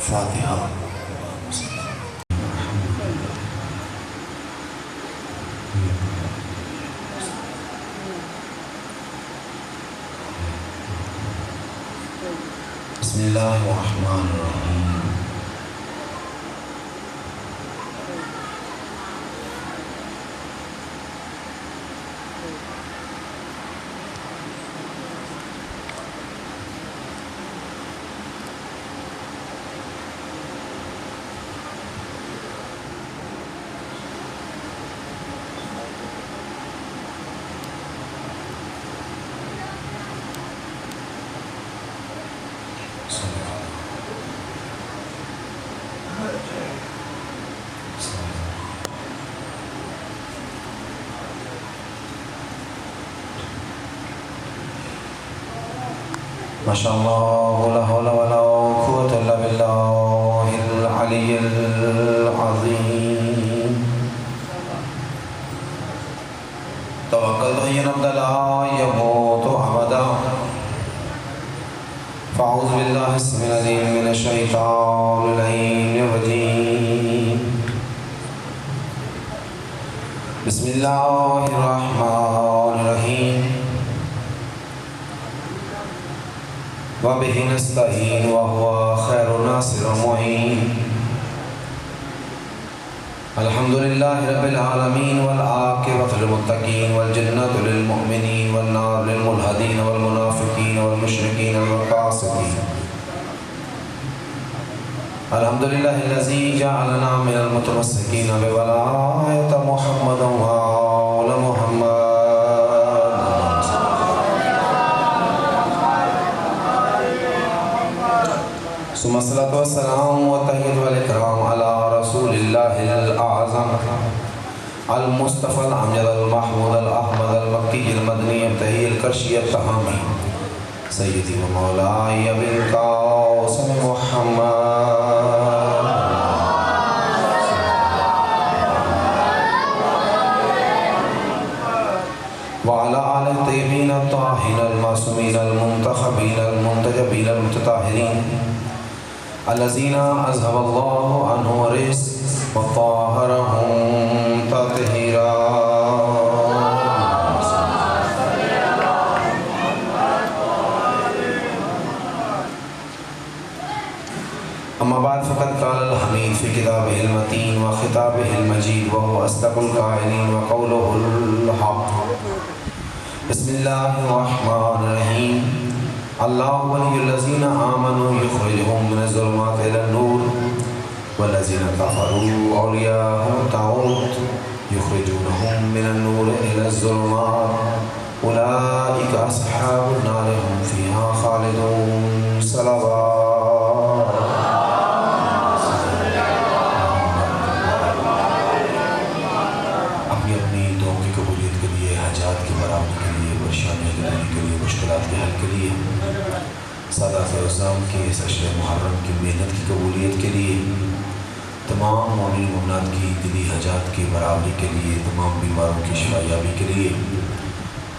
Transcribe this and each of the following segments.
فاتحہ۔ بسم اللہ الرحمن الرحیم۔ ماشاء اللہ لا حول ولا قوة الا باللہ العلی العظیم۔ توکلت حی ابدا لا یموت ابدا، فاعوذ باللہ السمیع العلیم من الشیطان اللعین الرجیم۔ بسم اللہ الرحمن الرحیم۔ وَبِهِ نَسْتَعِينُ وَهُوَ خَيْرُ النَّاصِرِ الْمُعِينِ۔ الحمد للہ رب العالمین والعاقبۃ للمتقین والجنۃ للمؤمنین والنار للملحدین والمنافقین والمشرکین والقاسطین۔ الحمد للہ الذی جعلنا من المتمسکین بولایۃ محمد وآل محمد۔ ثم الصلاة والسلام والتحیۃ والاکرام علی رسول اللہ الاعظم المصطفى الامجد المحمود الاحمد المکی المدنی ابتہی الکرشی التہامی سیدی و مولائی ابی القاسم محمد وعلى آل الطیبین الطاہرین المعصومین المنتخبین المنتجبین المتطہرین الذین اذهب اللہ عنہم الرجس وطہرہم تطہیرا۔ اما بعد فقد قال الحمید فی کتابہ المتین وخطابہ المجید وهو اصدق القائلین وقولہ الحق۔ بسم اللہ الرحمن الرحیم۔ اللہ ولی الذین آمنوا یخرجہم من الظلمات الی النور والذین کفروا اولیاءہم الطاغوت یخرجونہم من النور الی الظلمات اولئک اصحاب النار هم فیہا خالدون۔ صلوات۔ اپنی اپنی دعاؤں کی قبولیت کے لیے، حاجات کی برآمدی کے لیے، پریشانیوں کے لیے، مشکلات کے حل کے لیے، سادات رمضان کے اس عشر محرم کی محنت کی قبولیت کے لیے، تمام مومنین مومنات کی دلی حاجات کی برآمدی کے لیے، تمام بیماروں کی شفایابی کے لیے،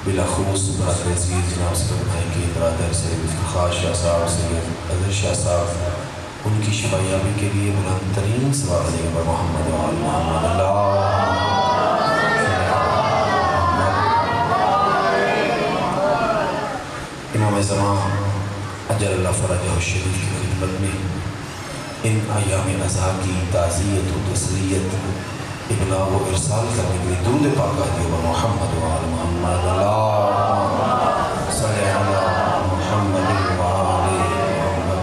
بلاخصوص برادر عزیز جناب سید بھائی کے برادر سید افتخار شاہ صاحب، سید اظہر شاہ صاحب، ان کی شفایابی کے لیے بلند ترین صلوات علیہ محمد وآل محمد۔ اللہ امام زمان اجل اللہ فرجہ الشریف کی خدمت میں ان ایام ازہا کی تعزیت و تسلیت ابلاغ و ارسال کرنے کے لیے درود پاک ہدیہ محمد وآل محمد۔ اللہم صلی علی محمد وآل محمد۔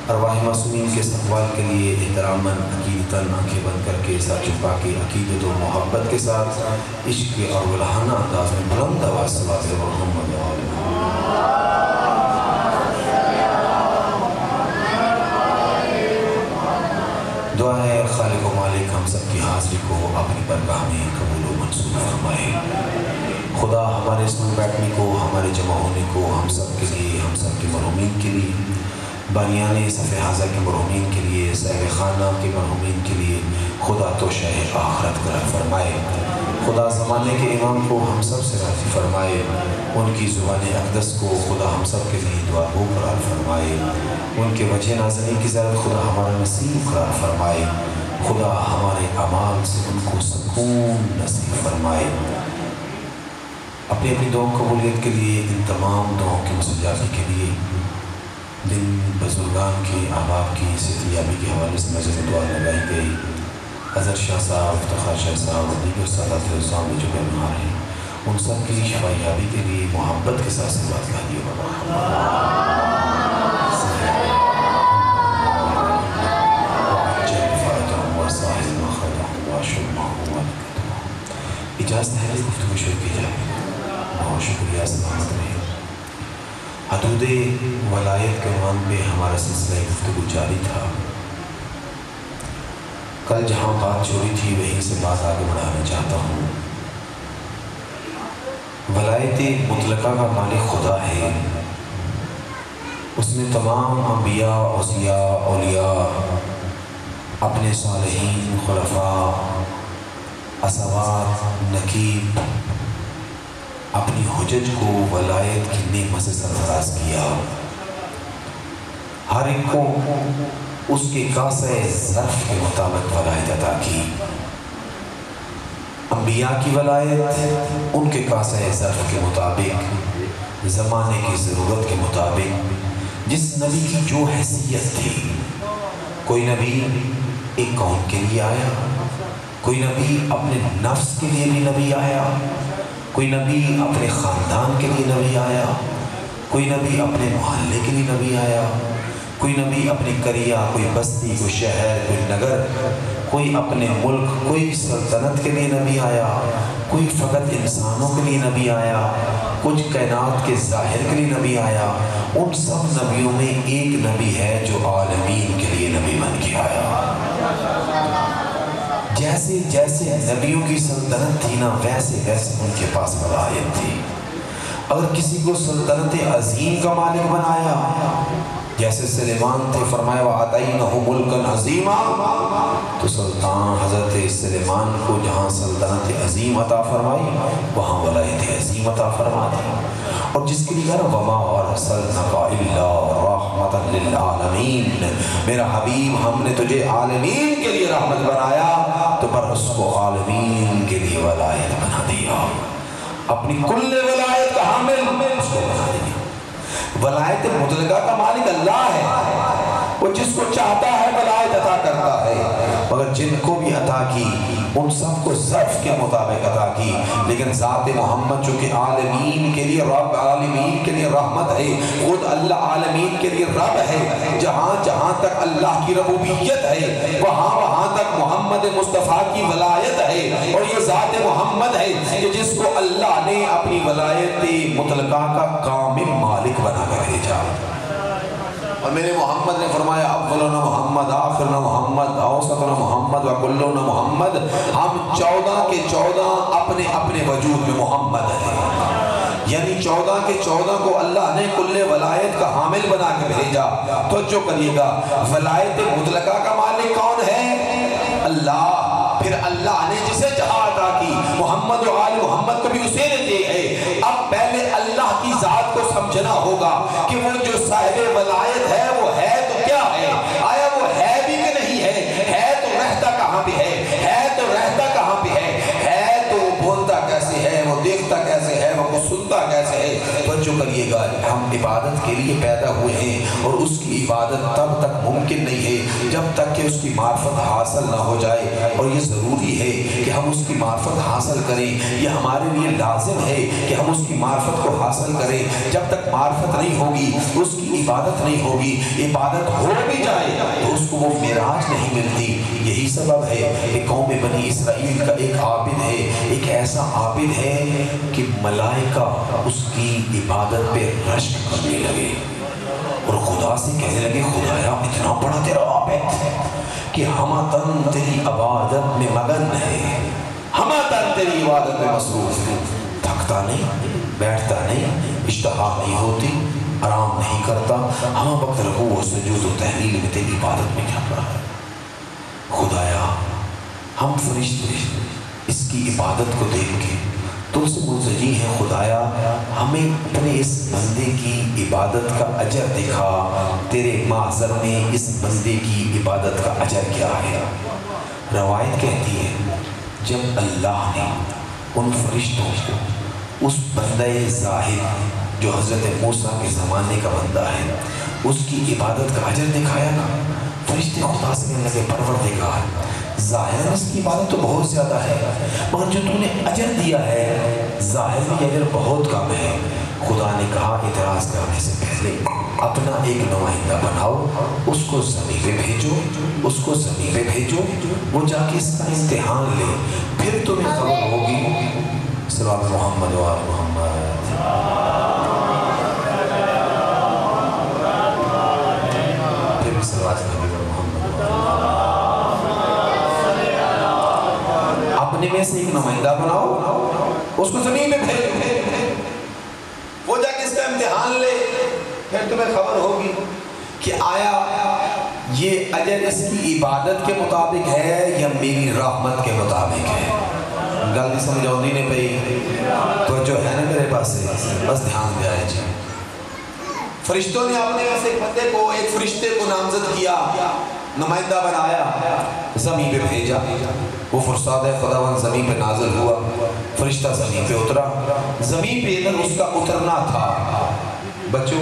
ارواح معصومین کے استقبال کے لیے احتراماً عقیدتاً آنکھیں بند کر کے سر جھکا کے عقیدت و محبت کے ساتھ عشق اور ولہانہ انداز میں بلند آواز صلوات محمد وآل محمد۔ دعا ہے خالق و مالک ہم سب کی حاضری کو اپنی برگاہ میں قبول و منظور فرمائے۔ خدا ہمارے اس میں بیٹھنے کو، ہمارے جمع ہونے کو ہم سب کے لیے، ہم سب کے مرحومین کے لیے، بانیان صف حاضہ کے مرحومین کے لیے، صاحب خانہ کے مرحومین کے لیے خدا تو شہ آخرت قرار فرمائے۔ خدا زمانے کے امام کو ہم سب سے راضی فرمائے۔ ان کی زبان اقدس کو خدا ہم سب کے لیے دعا گو قرار فرمائے، ان کے وجہ نازنی کی زیارت خدا ہمارا نصیب قرار فرمائے، خدا ہمارے اعمال سے ان کو سکون نصیب فرمائے۔ اپنی اپنی دعاؤں قبولیت کے لیے، ان تمام دعاؤں کی مستجابی کے لیے جن بزرگان کی احباب کی صحتیابی کے حوالے سے نظر دعا لگائی گئی، حضرت شاہ صاحب، افتخار شاہ صاحب اور دیگر سادات العظام میں جو بیمار ہیں، ان سب کی شفایابی کے لیے محبت کے ساتھ سے بات کہیے اجازت ہے گفتگو شروع کی جائے۔ بہت شکریہ، سلامت رہے۔ حدود ولایت کے عنوان پہ ہمارا سلسلہ گفتگو جاری تھا۔ کل جہاں بات چھوڑی تھی وہیں سے بات آگے بڑھانا چاہتا ہوں۔ ولایت مطلقہ کا مالک خدا ہے، اس نے تمام انبیاء، اوصیاء، اولیاء، اپنے صالحین، خلفاء، اسوات، نقیب، اپنی حجج کو ولایت کی نعمت سے سرفراز کیا۔ ہر ایک کو اس کے کاسہ ظرف کے مطابق ولایت عطا کی۔ انبیاء کی ولایت ان کے کاسہ ظرف کے مطابق، زمانے کی ضرورت کے مطابق، جس نبی کی جو حیثیت تھی۔ کوئی نبی ایک قوم کے لیے آیا، کوئی نبی اپنے نفس کے لیے بھی نبی آیا، کوئی نبی اپنے خاندان کے لیے نبی آیا، کوئی نبی اپنے محلے کے لیے نبی آیا، کوئی نبی اپنی قریہ، کوئی بستی، کوئی شہر، کوئی نگر، کوئی اپنے ملک، کوئی سلطنت کے لیے نبی آیا، کوئی فقط انسانوں کے لیے نبی آیا، کچھ کائنات کے ظاہر کے لیے نبی آیا۔ ان سب نبیوں میں ایک نبی ہے جو عالمین کے لیے نبی بن کے آیا۔ جیسے جیسے نبیوں کی سلطنت تھی نا، ویسے ویسے ان کے پاس ولایت تھی۔ اگر کسی کو سلطنت عظیم کا مالک بنایا، جیسے سلیمان تھے، فرمایا وَآتَيْنَهُ مُلْكًا عَظِيمًا، تو سلطان حضرت سلیمان کو جہاں سلطنت عظیم عطا فرمائی، وہاں ولایت عظیم عطا فرما دی۔ اور جس کے لیے کہا وَمَا أَرْسَلْنَاكَ إِلَّا رَحْمَةً لِلْعَالَمِينَ، میرا حبیب ہم نے تجھے عالمین کے لیے رحمت بنایا، تو پر اس کو عالمین کے لیے ولایت بنا دیا۔ اپنی کل ولایت کا حامل اس کو بنا دیا۔ ولایت مطلقہ کا مالک اللہ ہے، وہ جس کو چاہتا ہے ولایت عطا کرتا ہے، مگر جن کو بھی عطا کی ان سب کو ظرف کے مطابق عطا کی۔ لیکن ذات محمد چونکہ عالمین کے لیے رب، عالمین کے لیے رحمت ہے، خود اللہ عالمین کے لیے رب ہے، جہاں جہاں تک اللہ کی ربوبیت ہے وہاں وہاں تک محمد مصطفیٰ کی ولایت ہے۔ اور یہ ذات محمد ہے کہ جس کو اللہ نے اپنی ولایت مطلقہ کا کامل مالک بنا کر بھیجا۔ اور میرے محمد نے فرمایا اولنا محمد، آخرنا محمد، اوسطنا محمد، وکلنا محمد، ہم 14 کے 14 اپنے اپنے وجود میں محمد ہیں۔ یعنی 14 کے 14 کو اللہ نے کل ولایت کا حامل بنا کے بھیجا۔ توجہ کریے گا، ولایت مطلقہ کا مالک کون ہے؟ اللہ۔ پھر اللہ نے جسے جہاں عطا کی، محمد و آل محمد کو بھی اسے نے دی ہے۔ اب پہلے اللہ کی ذات کو سمجھنا ہوگا کہ وہ جو صاحب ولایت ہے وہ ہے تو کیا ہے؟ آیا وہ ہے بھی کہ نہیں ہے؟ ہے تو رہتا کہاں پہ ہے تو رہتا کہاں پہ ہے تو بولتا کیسے ہے، وہ دیکھتا کیسے ہے، وہ سنتا کیسے ہے؟ توجہ کریے گا، ہم عبادت کے لیے پیدا ہوئے ہیں اور اس کی عبادت تب تک ممکن نہیں ہے جب تک کہ اس کی معرفت حاصل نہ ہو جائے۔ اور یہ ضروری ہے کہ ہم اس کی معرفت حاصل کریں، یہ ہمارے لیے لازم ہے کہ ہم اس کی معرفت کو حاصل کریں۔ جب تک معرفت نہیں ہوگی اس کی عبادت نہیں ہوگی، عبادت ہو بھی جائے تو اس کو وہ معراج نہیں ملتی۔ یہی سبب ہے کہ قوم بنی اسرائیل کا ایک عابد ہے، ایک ایسا عابد ہے کہ ملائکہ اس کی عبادت پہ رشک کرنے لگے اور خدا سے کہنے لگے خدایا اتنا بڑا تیرا عابد کہ ہمتن تیری عبادت میں مگن ہے، ہمتن تیری عبادت میں مصروف ہے، تھکتا نہیں، بیٹھتا نہیں، اشتہا نہیں ہوتی، آرام نہیں کرتا، ہم وقت رکوع و سجود و تحلیل میں تیری عبادت میں کیا رہا ہے۔ خدایا ہم فرشتے اس کی عبادت کو دیکھ کے تم سے ملتجی ہیں خدایا ہمیں اپنے اس بندے کی عبادت کا اجر دکھا، تیرے محضر میں اس بندے کی عبادت کا اجر کیا ہے۔ روایت کہتی ہے جب اللہ نے ان فرشتوں کو اس بندہ زاہد جو حضرت موسیٰ کے زمانے کا بندہ ہے اس کی عبادت کا اجر دکھایا نا، فرشتے خدا سے کہنے لگے پروردگار ظاہر اس کی عبادت تو بہت زیادہ ہے مگر جو تم نے اجر دیا ہے ظاہر میں اجر بہت کم ہے۔ خدا نے کہا اعتراض کرنے سے پہلے اپنا ایک نمائندہ بناؤ، اس کو زمین پہ بھیجو، اس کو زمین پہ بھیجو، وہ جا کے اس کا امتحان لے، پھر تمہیں خبر ہوگی۔ صلوات محمد و آل محمد۔ پھر بھی صلوات محمد اپنے میں سے ایک نمائندہ بناؤ، اس کو زمین میں بھیجو، وہ جا کے اس کا امتحان لے، پھر تمہیں خبر ہوگی کہ آیا یہ اجر اس کی عبادت کے مطابق ہے یا میری رحمت کے مطابق ہے۔ گل نہیں سمجھ آؤں نہیں پئی تو جو ہے نا میرے پاس سے بس دھیان دیا ہے جی۔ فرشتوں نے اپنے میں سے ایک بندے کو، ایک فرشتے کو نامزد کیا، نمائندہ بنایا، زمین پہ بھیجا، وہ فرساد خداوند زمین پہ نازل ہوا، فرشتہ زمین پہ اترا، زمین پہ ادھر اس کا اترنا تھا۔ بچوں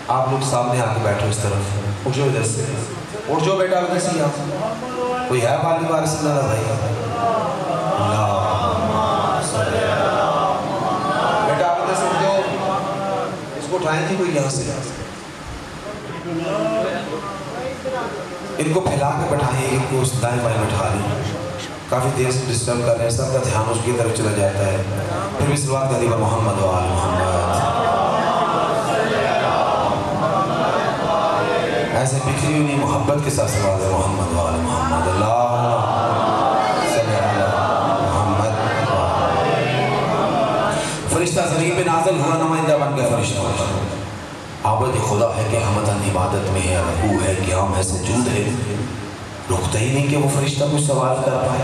آپ لوگ سامنے آ کے بیٹھو، اس طرف اٹھ جاؤ، ادھر سے اٹھ جاؤ بیٹا، ادھر سے یہاں کوئی ہے والد وارث اللہ بھائی؟ بیٹا آپ ادھر سے اٹھ جاؤ، اس کو اٹھائیں تھی کوئی یہاں سے، ان کو پھیلا کے بٹھائیں، ان کو اس دائیں بائیں بٹھا لیں، کافی دیر سے ڈسٹرب کر رہے ہیں، سب کا دھیان اس کی طرف چلا جاتا ہے۔ پھر بھی صلوات کہتے ہیں محمد و آل محمد۔ ایسے بکھری ہوئی محبت کے ساتھ صلوات ہے محمد و آل محمد۔ اللہ صلی اللہ محمد۔ فرشتہ زمین پہ نازل ہوا، نمائندہ بن گیا فرشتہ، عابد خدا ہے کہ حمدن عبادت میں ہے، رکوع ہے، قیام ہے، سجود ہے، رکتا ہی نہیں کہ وہ فرشتہ کچھ سوال کر پائے۔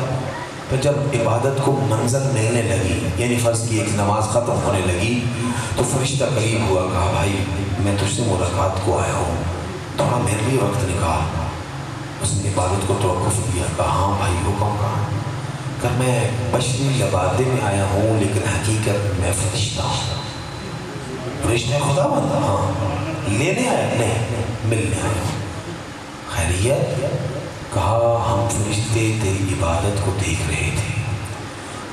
پھر جب عبادت کو منزل ملنے لگی، یعنی فرض کی ایک نماز ختم ہونے لگی تو فرشتہ قریب ہوا، کہا بھائی میں تجھ سے ملاقات کو آیا ہوں، تھوڑا میرے لیے وقت نکال۔ اس نے عبادت کو توقف دیا، کہا ہاں بھائی حکم کہا، کہ میں بشری لبادے میں آیا ہوں لیکن حقیقت میں فرشتہ ہوں۔ فرشتہ خدا بندہ؟ ہاں۔ لینے آیا؟ نہیں، ملنے آیا۔ خیریت؟ کہا ہم فرشتے تیری عبادت کو دیکھ رہے تھے،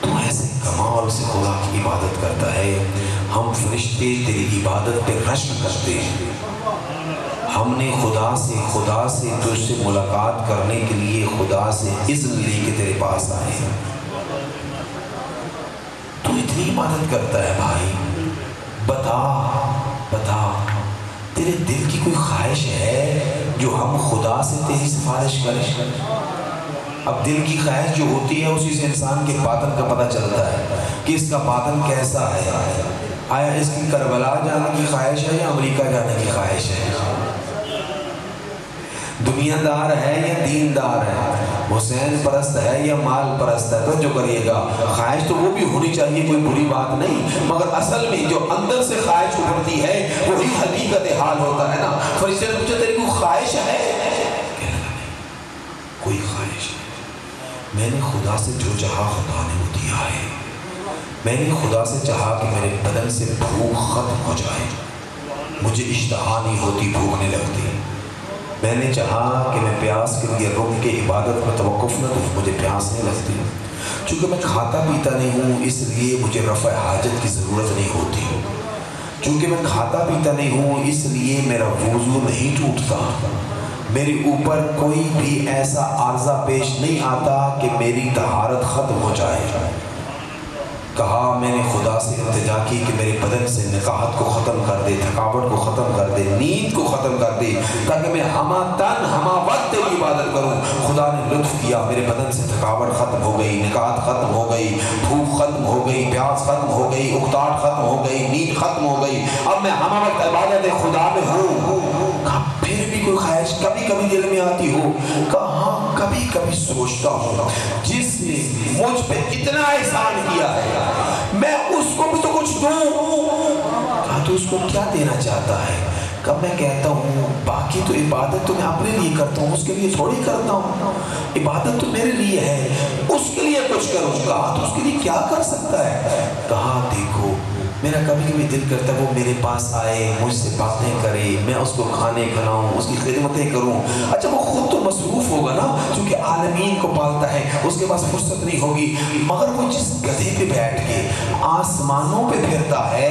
تو ایسے کمال سے خدا کی عبادت کرتا ہے، ہم فرشتے تیری عبادت پہ رشک کرتے ہیں، ہم نے خدا سے تجھ سے ملاقات کرنے کے لیے خدا سے اذن لے کے تیرے پاس آئے ہیں۔ تو اتنی عبادت کرتا ہے بھائی، بتا تیرے دل کی کوئی خواہش ہے جو ہم خدا سے تیری سفارش کریں؟ اب دل کی خواہش جو ہوتی ہے اسی سے انسان کے باطن کا پتہ چلتا ہے کہ اس کا باطن کیسا ہے۔ آیا اس کی کربلا جانے کی خواہش ہے یا امریکہ جانے کی خواہش ہے؟ دنیا دار ہے یا دیندار ہے؟ حسین پرست ہے یا مال پرست ہے؟ تو جو کریے گا، خواہش تو وہ بھی ہونی چاہیے، کوئی بری بات نہیں، مگر اصل میں جو اندر سے خواہش ابھرتی ہے وہی حقیقت حال ہوتا ہے نا۔ فرشتے نے پوچھا تیری کوئی خواہش ہے؟ کہنے لگا نہیں، کوئی خواہش نہیں، میں نے خدا سے جو چاہا خدا نے وہ دیا ہے۔ میں نے خدا سے چاہا کہ میرے بدن سے بھوک ختم ہو جائے، مجھے اشتہا نہیں ہوتی، بھوکنے لگتی۔ میں نے چاہا کہ میں پیاس کے لیے رک کے عبادت میں توقف نہ دوں، مجھے پیاس نہیں لگتی۔ چونکہ میں کھاتا پیتا نہیں ہوں اس لیے مجھے رفع حاجت کی ضرورت نہیں ہوتی۔ چونکہ میں کھاتا پیتا نہیں ہوں اس لیے میرا وضو نہیں ٹوٹتا، میرے اوپر کوئی بھی ایسا عارضہ پیش نہیں آتا کہ میری طہارت ختم ہو جائے۔ کہا میں نے خدا سے التجا کی کہ میرے بدن سے نقاہت کو ختم کر دے، تھکاوٹ کو ختم کر دے، نیند کو ختم کر دے، تاکہ میں ہمہ تن ہمہ وقت تیری عبادت کروں۔ خدا نے لطف کیا، میرے بدن سے تھکاوٹ ختم ہو گئی، نقاہت ختم ہو گئی، بھوک ختم ہو گئی، پیاس ختم ہو گئی، اکتاہٹ ختم ہو گئی، نیند ختم ہو گئی، اب میں ہمہ وقت عبادت خدا میں ہوں۔ پھر بھی کوئی خواہش کبھی کبھی دل میں آتی ہو؟ کہاں کبھی کبھی سوچتا ہوں جس نے مجھ پہ اتنا احسان کیا ہے میں اس کو بھی تو کچھ دوں۔ کہا تو اس کو کیا دینا چاہتا ہے؟ کب میں کہتا ہوں باقی تو عبادت تو میں اپنے لیے کرتا ہوں، اس کے لیے تھوڑی کرتا ہوں، عبادت تو میرے لیے ہے، اس کے لیے کچھ کروں۔ کہا تو اس کے لیے کیا کر سکتا ہے؟ کہا دیکھو میرا کبھی کبھی دل کرتا ہے وہ میرے پاس آئے، مجھ سے باتیں کرے، میں اس کو کھانے کھلاؤں، اس کی خدمتیں کروں۔ اچھا وہ خود تو مصروف ہوگا نا، چونکہ عالمین کو پالتا ہے، اس کے پاس فرصت نہیں ہوگی، مگر وہ جس گدھے پہ بیٹھ کے آسمانوں پہ پھرتا ہے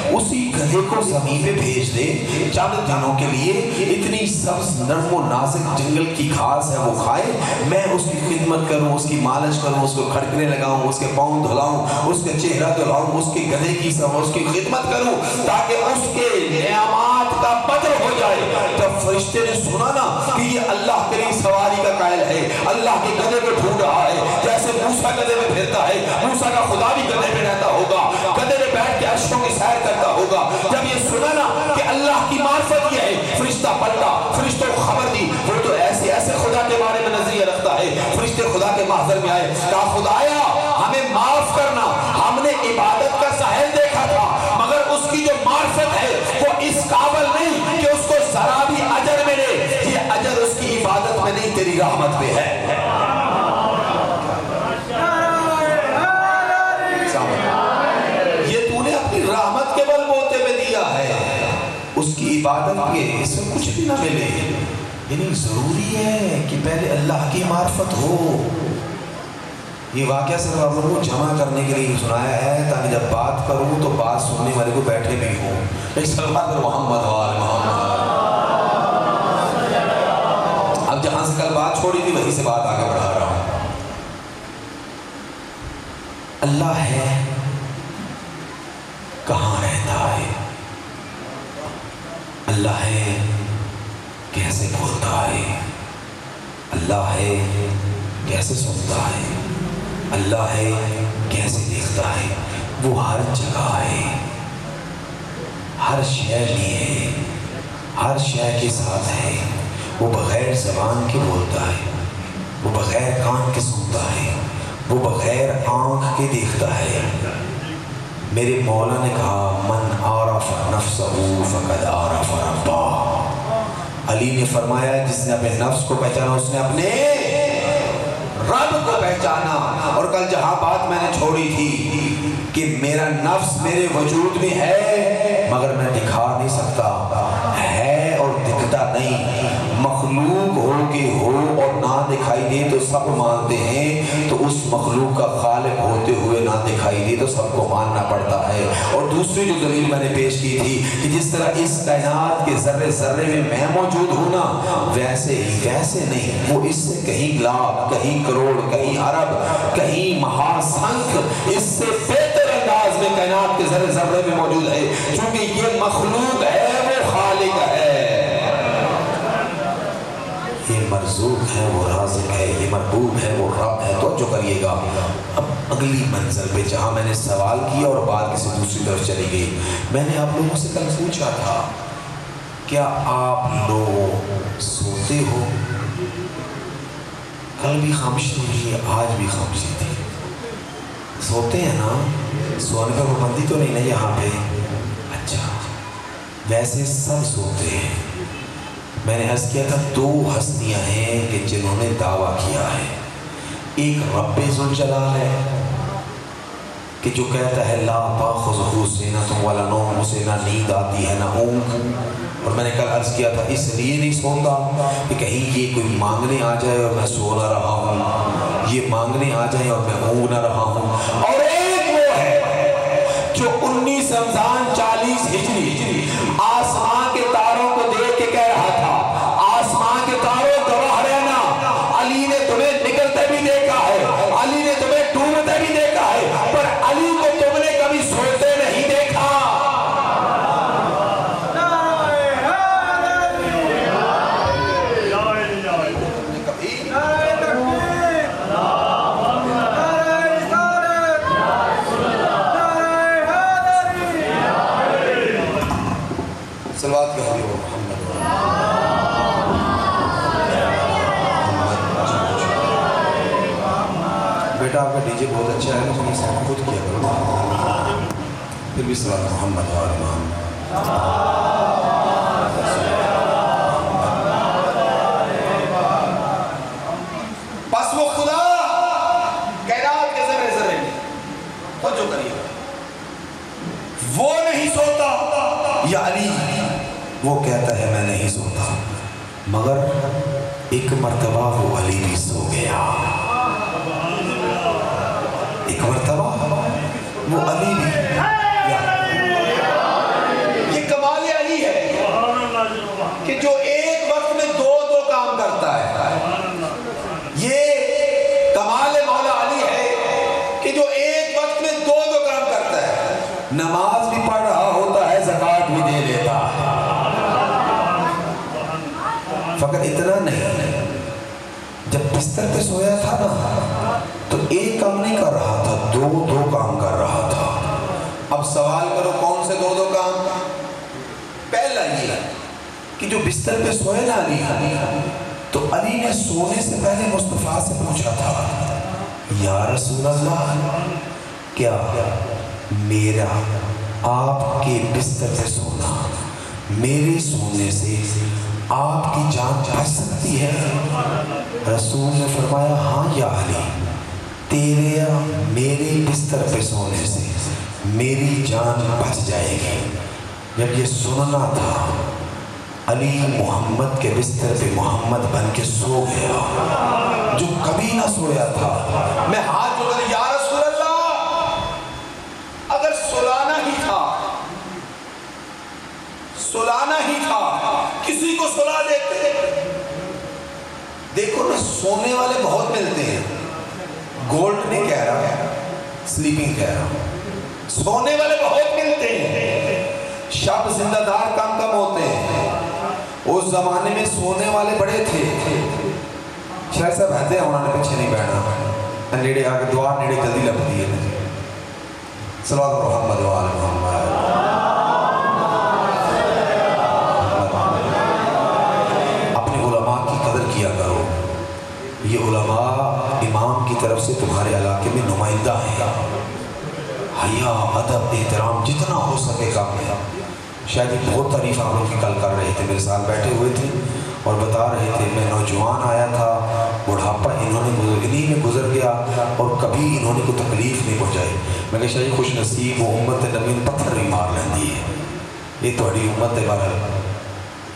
اسی گدھے کو زمین پہ بھیج دے چند دنوں کے لیے، اتنی سبز نرم و نازک جنگل کی گھاس ہے وہ کھائے، میں اس کی خدمت کروں، اس کی مالش کروں، اس کو کھڑکنے لگاؤں، اس کے پاؤں دھلاؤں، اس کا چہرہ دھلاؤں، اس کے گدھے کی اس کی خدمت کروں تاکہ اس کے نعمات کا بدل ہو جائے۔ جب فرشتے نے سنا نا کہ یہ اللہ کے لیے سواری کا قائل ہے، اللہ کے گدھے کو ڈھونڈ رہا ہے، جیسے موسیٰ گدھے میں پھرتا ہے، موسیٰ کا خدا بھی گدھے میں رہتا ہوگا، گدھے میں بیٹھ کے عرشوں کی سیر کرتا ہوگا، جب یہ سنا نا کہ اللہ کی معرفت یہ ہے، فرشتہ پلٹا، فرشتوں کو خبر دی، وہ تو ایسے ایسے خدا کے بارے میں نظریہ رکھتا ہے۔ فرشتے خدا کے محضر میں آئے، کہا خدایا ہمیں معاف کرنا، ہم نے عبادت کا ساحل دیکھا تھا مگر اس کی جو معرفت ہے وہ اس قابل نہیں کہ اس کو ذرا بھی اجر ملے، یہ اجر اس کی عبادت میں نہیں تیری رحمت پہ ہے۔ یہ تو نے اپنی رحمت کے بل بوتے میں دیا ہے، اس کی عبادت کے اس میں کچھ بھی نہ ملے، یعنی ضروری ہے کہ پہلے اللہ کی معرفت ہو۔ یہ واقعہ صرف آپ لوگوں کو جمع کرنے کے لیے سنایا ہے تاکہ جب بات کروں تو بات سننے والے کو بیٹھے بھی ہوں۔ سلوات محمد وآل محمد۔ اب جہاں سے کل بات چھوڑی تھی وہیں سے بات آگے بڑھا رہا ہوں۔ اللہ ہے، کہاں رہتا ہے؟ اللہ ہے، کیسے بولتا ہے؟ اللہ ہے، کیسے سنتا ہے؟ اللہ ہے، کیسے دیکھتا ہے؟ وہ ہر جگہ ہے، ہر شے میں ہے، ہر شے کے ساتھ ہے، وہ بغیر زبان کے بولتا ہے، وہ بغیر کان کے سنتا ہے، وہ بغیر آنکھ کے دیکھتا ہے۔ میرے مولا نے کہا من عرف نفسہ فقد عرف ربہ۔ علی نے فرمایا جس نے اپنے نفس کو پہچانا اس نے اپنے رب کو پہچانا۔ اور کل جہاں بات میں نے چھوڑی تھی کہ میرا نفس میرے وجود میں ہے مگر میں دکھا نہیں سکتا، ہے اور دکھتا نہیں، مخلوق ہو کے ہو اور نہ دکھائی دے تو سب مانتے ہیں، تو اس مخلوق کا خالق ہوتے ہوئے نہ دکھائی دے تو سب کو ماننا پڑتا ہے۔ اور دوسری جو دلیل میں نے پیش کی تھی کہ جس طرح اس کائنات کے ذرے ذرے میں موجود ہوں نا، ویسے ہی ویسے نہیں، وہ اس سے کہیں لاکھ، کہیں کروڑ، کہیں ارب، کہیں مہاسنکھ اس سے بہتر انداز میں کائنات کے ذرے ذرے میں موجود ہے، چونکہ یہ مخلوق ہے وہ خالق ہے، یہ مرزوق ہے وہ رازق ہے، یہ مربوب ہے وہ رب ہے۔ تو جو کریے گا اب اگلی منزل پہ جہاں میں نے سوال کیا اور بات کسی دوسری طرف چلی گئی، میں نے آپ لوگوں سے کل پوچھا تھا کیا آپ لوگ سوتے ہو؟ کل بھی خاموشی تھی، آج بھی خاموشی تھی۔ سوتے ہیں نا؟ سونے کا پابندی تو نہیں نا یہاں پہ؟ اچھا، ویسے سب سوتے ہیں۔ میں نے عرض کیا تھا دو ہستیاں ہیں کہ جنہوں نے دعویٰ کیا ہے، ایک رب ذوالجلال ہے کہ جو کہتا ہے لا تأخذہ سنۃ ولا نوم، اسے نہ نیند آتی ہے نہ اونگ، اور میں نے کل عرض کیا تھا اس لیے نہیں سوتا کہ کہیں یہ کوئی مانگنے آ جائے اور میں سو نہ رہا ہوں، یہ مانگنے آ جائے اور میں اونگ نہ رہا ہوں۔ اور ایک وہ ہے جو 19 رمضان 40 ہجری آسمان کے تاروں کو دیکھ کے کہہ رہا تھا آسمان کے تاروں گواہ رہنا، علی نے تمہیں نکلتے بھی دیکھا ہے، علی نے تمہیں ڈوبتے بھی دیکھا ہے، پر علی کو صلوات کہہ دو محمد بیٹا آپ کا ڈی جے بہت اچھا ہے لیکن اس کو خود کیا کرو پھر بھی صلوات محمد و آل محمد. بس وہ خدا کائنات کے ذرے ذرے میں توجہ کریے وہ نہیں سوتا یا علی وہ کہتا ہے میں نہیں سوتا مگر ایک مرتبہ وہ علی بھی سو گیا. ایک مرتبہ وہ علی بھی یہ کمال علی ہے کہ جو ایک وقت میں دو کام کرتا ہے. یہ کمال مولا علی ہے کہ جو ایک وقت میں دو کام کرتا ہے. نماز بھی پڑھ رہا ہوتا ہے زکوٰۃ بھی دے لیتا ہے. فقط اتنا نہیں جب بستر پہ سویا تھا نا تو ایک کام نہیں کر رہا تھا دو کام کر رہا تھا. اب سوال کرو کون سے دو کام؟ پہلا یہ کہ جو بستر پہ سوئے نا علی تو علی نے سونے سے پہلے مصطفیٰ سے پوچھا تھا یا رسول اللہ کیا میرا آپ کے بستر پہ سونا میرے سونے سے آپ کی جان بچ سکتی ہے؟ رسول نے فرمایا ہاں یا علی تیرے میرے بستر پہ سونے سے میری جان بچ جائے گی. جب یہ سننا تھا علی محمد کے بستر پہ محمد بن کے سو گیا جو کبھی نہ سویا تھا. میں ہاتھ جوڑ یا رسول اللہ اگر سلانا ہی تھا کسی کو سلا دیتے. دیکھو نا سونے والے بہت ملتے ہیں. گولڈ نہیں کہہ رہا سلیپنگ کہہ رہا ہوں. سونے والے بہت ملتے ہیں. شب زندہ دار کم ہوتے ہیں. اس زمانے میں سونے والے بڑے تھے. شاید صاحب ہنسے انہوں نے پیچھے نہیں بیٹھنا نیڑے آ کے دعا نیڑے جلدی لگتی ہے. صلوات محمد و آل محمد. اپنے علماء کی قدر کیا کرو. یہ علماء امام کی طرف سے تمہارے علاقے میں نمائندہ ہیں. حیا ادب احترام جتنا ہو سکے کام ہے. شاید یہ بہت تعریف آپ لوگ کی کل کر رہے تھے میرے ساتھ بیٹھے ہوئے تھے اور بتا رہے تھے میں نوجوان آیا تھا بڑھاپا انہی میں گزر گیا اور کبھی انہوں نے کوئی تکلیف نہیں پہنچائی. میں کہا شاید خوش نصیب وہ امت نبی پتھر بھی مار لیندی ہے. یہ تھوڑی امت ہے بہرحال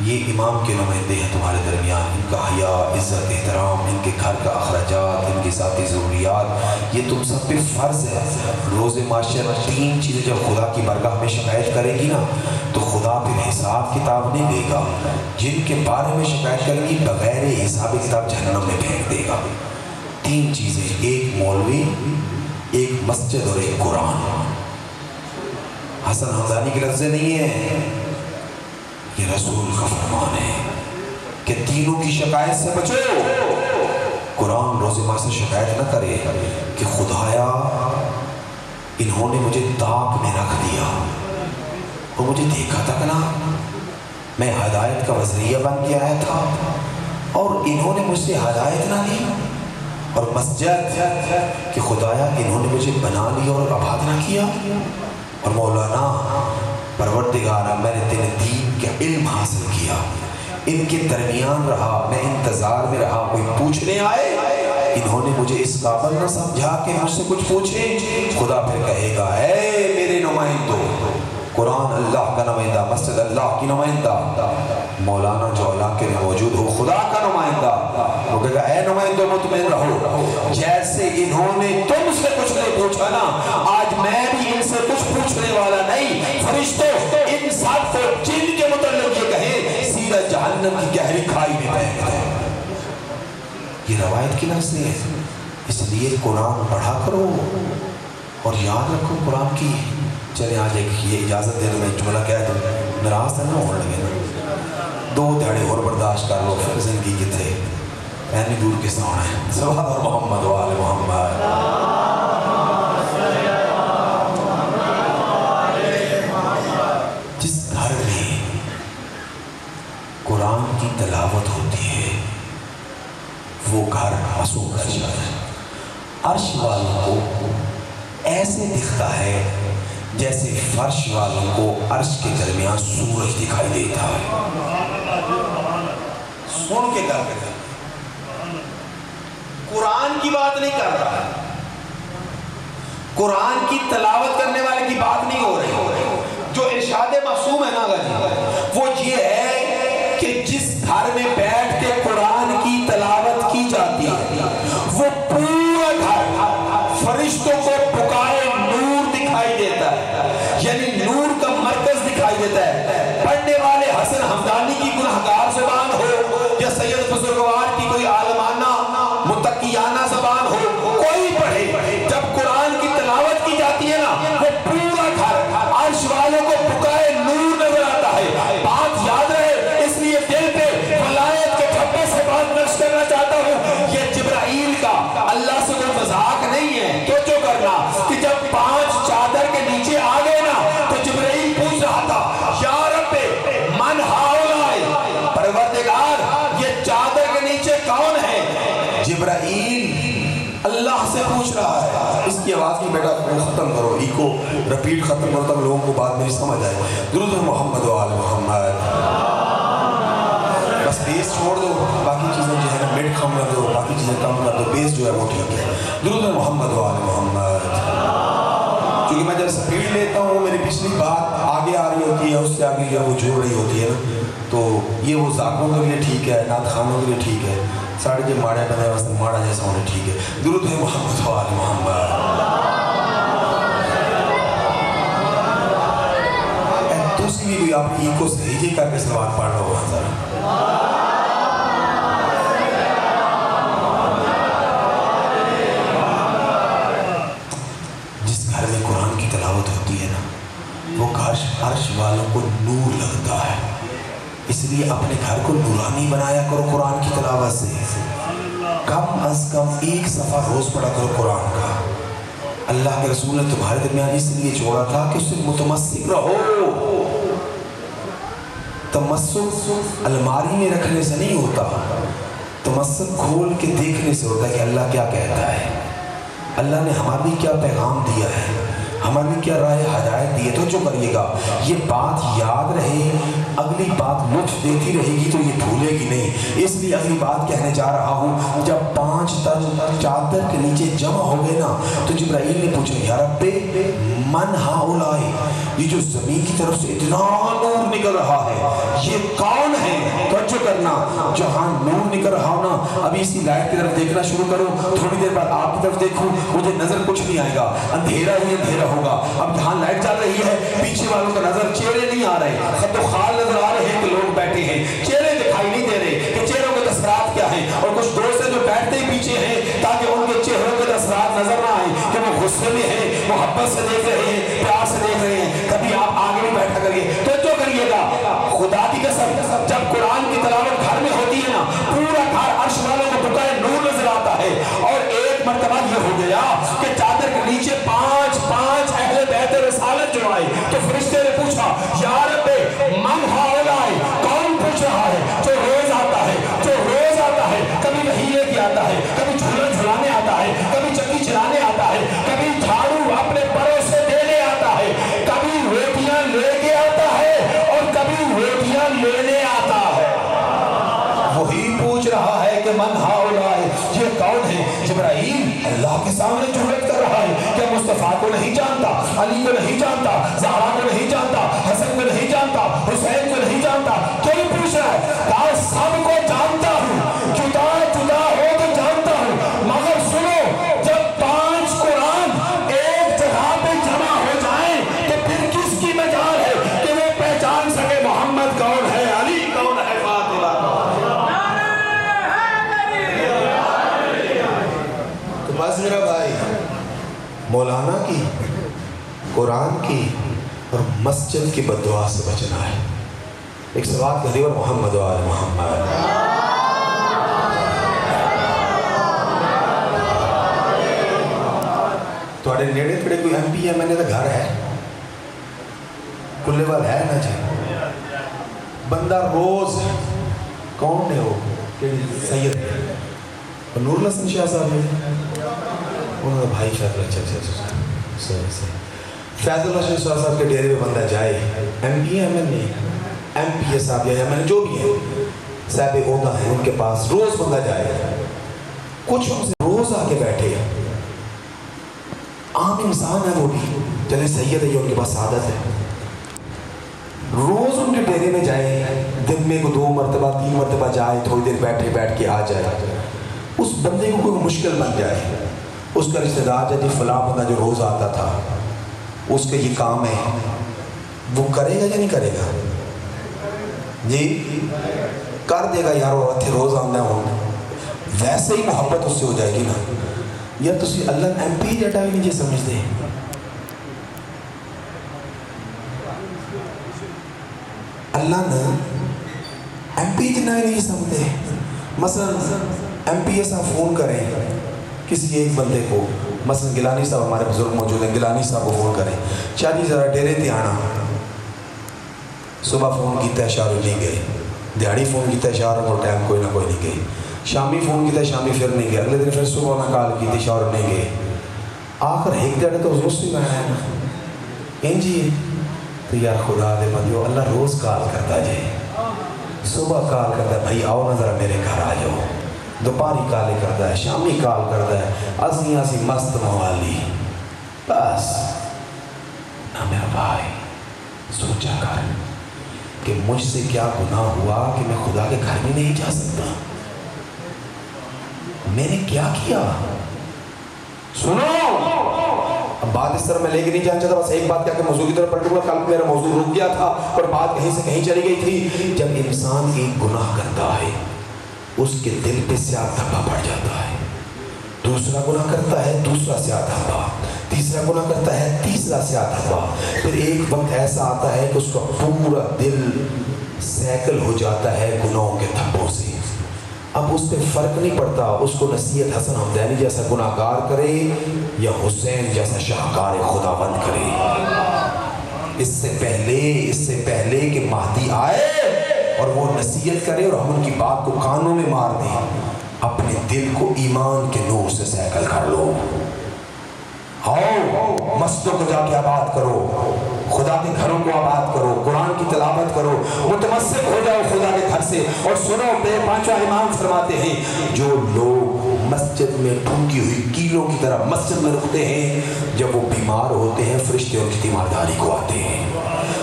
یہ امام کے نمائندے ہیں تمہارے درمیان. ان کا حیا عزت احترام ان کے گھر کا اخراجات ان کی ذاتی ضروریات یہ تم سب پہ فرض ہے. روز معاشر 3 چیزیں جب خدا کی بارگاہ میں شکایت کرے گی نا تو خدا پھر حساب کتاب نہیں دے گا. جن کے بارے میں شکایت کرے گی بغیر حساب کتاب جہنم میں پھینک دے گا. 3 چیزیں ایک مولوی ایک مسجد اور ایک قرآن. حسن حمدانی کے لفظ نہیں ہیں یہ رسول کا فرمان ہے کہ تینوں کی شکایت سے بچو. قرآن روز معاشر سے شکایت نہ کرے کہ خدایا انہوں نے مجھے داغ میں رکھ دیا وہ مجھے دیکھا تک نہ میں ہدایت کا وزریہ بن کے آیا تھا اور انہوں نے مجھ سے ہدایت نہ لی. اور مسجد کہ خدایا انہوں نے مجھے بنا لیا اور آباد نہ کیا. اور مولانا پروردگارہ میں نے تیرے دین کا علم حاصل کیا ان کے درمیان رہا میں انتظار میں رہا کوئی پوچھنے آئے انہوں نے مجھے اس قابل نہ سمجھا کہ مجھ سے کچھ پوچھے. خدا پھر کہے گا اے میرے نمائندوں قرآن اللہ کا نمائندہ مسجد اللہ کی نمائندہ مولانا جو علاقے میں موجود ہو خدا کا نمائندہ وہ کہے گا اے نمائندوں مطمئن رہو جیسے انہوں نے تم سے کچھ نہیں پوچھا نا آج میں بھی ان سے کچھ پوچھنے والا نہیں. فرشتوں ان سب کو جن کے متعلق یہ کہیں سیدھا جہنم کی گہری کھائی میں پھینک دیں. یہ روایت کی لفظ ہے. اس لیے قرآن پڑھا کرو اور یاد رکھو قرآن کی. چلیں آج ایک یہ اجازت دے دو میں جملہ کہہ دوں ناراض نہ ہونے لگے نا 2 دھاڑے اور برداشت کر لو پھر زندگی کتنے اینی دور کے سامنے ہے. صلوات محمد و آل محمد. جس گھر میں قرآن کی تلاوت ہوتی ہے وہ گھر معصوم رہ جاتا ہے۔ عرش والوں کو ایسے دکھتا ہے جیسے فرش والوں کو عرش کے درمیان سورج دکھائی دیتا ہے۔ سن کے کر کے قرآن کی بات نہیں کر رہا، قرآن کی تلاوت کرنے والے کی بات نہیں ہو رہی۔ جو ارشاد معصوم ہے نا وہ یہ ہے کہ جس گھر میں بیٹھ کے قرآن کی تلاوت کی جاتی ہے وہ پورا گھر فرشتوں کو پکائے نور دکھائی دیتا ہے، یعنی نور کا مرکز دکھائی دیتا ہے۔ پڑھنے والے حسن حمدانی کی گنہگار زبان ہو یا سید بزرگوار کی کوئی عالمانہ متقیانہ زبان ہو، کوئی پڑھے، جب قرآن کی تلاوت کی جاتی ہے نا وہ پورا گھر عرش والوں کو پکائے نور نظر آتا ہے۔ بات یاد رہے، اس لیے دل پہ ولایت کے ٹھپے سے بات نقش کرنا چاہتا ہوں، یہ جبرائیل کا اللہ سے کوئی مذاق نہیں ہے۔ تو جو کرنا کہ جب 5 چادر کے نیچے آ گئے نا تو جبرائیل پوچھ رہا تھا یا رب من ہاؤلائی، پروردگار یہ چادر کے نیچے کون ہے؟ جبرائیل اللہ سے پوچھ رہا ہے۔ اس کی آواز کی بیٹا ختم کرو، ایکو رپیٹ ختم کرو تب لوگوں کو بات میری سمجھ آئے۔ درود محمد و آل محمد۔ بس بیس چھوڑ دو، باقی چیزیں جو ہے نا مڈ کم کر دو، باقی چیزیں کم کر دو، بیس جو ہے وہ ٹھیک ہے۔ درود محمد و آل محمد۔ کیونکہ میں جب سپیڈ لیتا ہوں میری پچھلی بات آگے آ رہی ہوتی ہے، اس سے آگے جو ہے وہ جڑ رہی ہوتی ہے نا، تو یہ وہ ذاکروں کے لیے ٹھیک ہے، نعت خوانوں کے لیے ٹھیک ہے، ساڑھے جو ماڑے بنے واسطے ماڑا جیسا ہونے ٹھیک ہے۔ درود ہے محمد و آل محمد۔ دوسری بھی کوئی آپ ایک کو صحیح جی کر کے سلوات پڑھ رہا ہوگا ذرا۔ جس گھر میں قرآن کی تلاوت ہوتی ہے نا وہ عرش والوں کو نور لگتا ہے، اس لیے اپنے گھر کو نورانی بنایا کرو قرآن کی تلاوت سے۔ کم از کم 1 صفحہ روز پڑھا کرو قرآن کا۔ اللہ کے رسول نے تمہارے درمیان اس لیے چھوڑا تھا کہ اس سے متمسک رہو۔ تمسک الماری میں رکھنے سے نہیں ہوتا، تمسک کھول کے دیکھنے سے ہوتا ہے کہ اللہ کیا کہتا ہے، اللہ نے ہمارے لیے کیا پیغام دیا ہے، ہمارے لیے کیا راہ ہدایت دی ہے۔ تو جو کریے گا یہ بات یاد رہے، اگلی بات لطف دیتی رہے گی تو یہ بھولے گی نہیں۔ اس لیے اگلی بات کہنے جا رہا ہوں، جب 5 تن چادر کے نیچے جمع ہو گئے نا تو جبرائیل نے پوچھا یا رب من ہاؤلائی، یہ جو زمین کی طرف سے اتنا نور نکل رہا ہے یہ کون ہے؟ توجہ کرنا، جہاں نور نکل رہا ہو نا ابھی اسی لائٹ کی طرف دیکھنا شروع کرو، تھوڑی دیر بعد آپ کی طرف دیکھوں مجھے نظر کچھ نہیں آئے گا، اندھیرا ہی اندھیرا ہوگا۔ اب جہاں لائٹ چل رہی ہے پیچھے والوں کا نظر چہرے نہیں آ رہے، خط و خال نظر آ رہے ہیں کہ لوگ بیٹھے ہیں، چہرے دکھائی نہیں دے رہے کہ چہروں کے اثرات کیا ہیں، اور کچھ دوست ہیں جو بیٹھتے ہی پیچھے ہیں تاکہ ان کے چہروں کے اثرات نظر نہ آئیں کہ وہ غصے میں ہیں، محبت سے دیکھ رہے ہیں، پیار سے دیکھ رہے ہیں۔ کبھی آپ آگے بھی بیٹھا کریے، توجہ کریے گا، خدا کی قسم جب قرآن کی تلاوت گھر میں ہوتی ہے نا پورا گھر عرش والوں کو پکائے نور نظر آتا ہے۔ اور ایک مرتبہ یہ ہو گیا کہ چادر کے نیچے 5 اہل بیت رسالت جو آئے تو فرشتے نے پوچھا یا رب من ہاؤلائی، کون پوچھ رہا ہے؟ جو روز آتا ہے، جو روز آتا ہے، کبھی وحی لے کے آتا ہے، کبھی جھولا جھلانے آتا ہے، کبھی چکی چلانے آتا ہے، کبھی جھاڑو اپنے پروں سے دینے آتا ہے، کبھی روٹیاں لے کے آتا ہے اور کبھی روٹیاں لینے آتا ہے۔ وہی پوچھ رہا ہے کہ من ہاؤلائی، یہ کون ہے؟ جبرائیل اللہ کے سامنے جھوٹ کر رہا ہے کہ مصطفیٰ کو نہیں جانتا، علی کو نہیں جانتا، زہرا کو نہیں جانتا، حسن کو نہیں جانتا، حسین کو نہیں جانتا، کیوں پوچھ رہا ہے؟ کہا سب کو جانتا ہوں، جدا جدا ہو تو جانتا ہوں، مگر سنو جب 5 قرآن ایک جگہ پہ جمع ہو جائیں تو پھر کس کی مجال ہے کہ وہ پہچان سکے محمد کون ہے، علی کون ہے، فاطمہ کون ہے؟ تو بس میرا بھائی مولانا کی، قرآن کی اور مسجد کی بددعا سے بچنا ہے۔ ایک سوال کہہ اور محمد و آل محمد۔ تھوڑے نیڑے تھوڑے کوئی ایم پی ہے، میں نے تو گھر ہے کلے وال ہے نا جی، بندہ روز کون ہے وہ سید نور الحسن شاہ صاحب ہے انہوں نے بھائی فیض اللہ فیض اللہ شاہ صاحب کے ڈیرے میں بندہ جائے M P M L M P A صاحب یا ایم ایل جو بھی ہے صاحب عہدہ ہیں ان کے پاس روز بندہ جائے کچھ ان سے روز آ کے بیٹھے عام انسان ہے وہ بھی چلے سید ہے یہ ان کے پاس عادت ہے روز ان کے ڈیرے میں جائے دن میں 2 مرتبہ 3 مرتبہ جائے تھوڑی دیر بیٹھ کے آ جائے اس بندے کو کوئی مشکل بن جائے اس کا رشتہ دار جی فلاں بندہ جو روز آتا تھا اس کا یہ کام ہے وہ کرے گا یا نہیں کرے گا جی کر دے گا یار وہ اتنے روز آنا ہونا ویسے ہی محبت اس سے ہو جائے گی نا یا تسی اللہ ایم پی جٹا بھی نہیں جی سمجھتے اللہ نے ایم پی جنا بھی نہیں سمجھتے مثلا ایم پی ایسا فون کریں کسی ایک بندے کو مثلا گیلانی صاحب ہمارے بزرگ موجود ہیں گیلانی صاحب کو فون کریں شادی ذرا ڈیرے تے آنا صبح فون کیتا ہے شاہ نہیں گئے دیہڑی فون کیتا ہے شاہ کو ٹائم کوئی نہ کوئی نہیں گئے شامی فون کیتا ہے شامی پھر نہیں گئے اگلے دن پھر صبح میں کال کی تھی شاہ نہیں گئے آخر ایک دیڑے تو حضور سے میں آیا نا جی تو یار خدا دے بندیو اللہ روز کال کرتا جائے صبح کال کرتا ہے بھائی آؤ نا ذرا میرے گھر آ جاؤ دوپہری کالے کرتا ہے شامی کال کرتا ہے اسی مست موالی بس نہ میرا بھائی سوچا کر کہ مجھ سے کیا گناہ ہوا کہ میں خدا کے گھر میں نہیں جا سکتا میں نے کیا کیا سنو اب بات اس طرح میں لے کے نہیں جانا چاہتا بس ایک بات کیا کہ موضوع کی طرف پلٹوں گا کل میرا موضوع رک گیا تھا اور بات کہیں سے کہیں چلی گئی تھی جب انسان ایک گناہ کرتا ہے اس کے دل پہ سیاہ دھبا پڑ جاتا ہے دوسرا گناہ کرتا ہے دوسرا سیاہ دھبا تیسرا گناہ کرتا ہے تیسرا سیاہ دھبا پھر ایک وقت ایسا آتا ہے کہ اس کا پورا دل سیکل ہو جاتا ہے گناہوں کے دھبوں سے اب اس پہ فرق نہیں پڑتا اس کو نصیحت حسن حمدانی جیسا گناہ گار کرے یا حسین جیسا شاہکار خداوند کرے اس سے پہلے کہ مہدی آئے اور وہ نصیحت کرے اور ہم ان کی بات کو کانوں میں مار دیں اپنے دل کو ایمان کے نور سے سیکل کر لو آؤ مسجدوں کو جا کے آباد کرو خدا کے گھروں کو آباد کرو قرآن کی تلاوت کرو متمسک ہو جاؤ خدا کے گھر سے اور سنو بے پانچواں امام فرماتے ہیں جو لوگ مسجد میں ٹھونکی ہوئی کیلوں کی طرح مسجد میں رکتے ہیں جب وہ بیمار ہوتے ہیں فرشتے ان کی تیمارداری کو آتے ہیں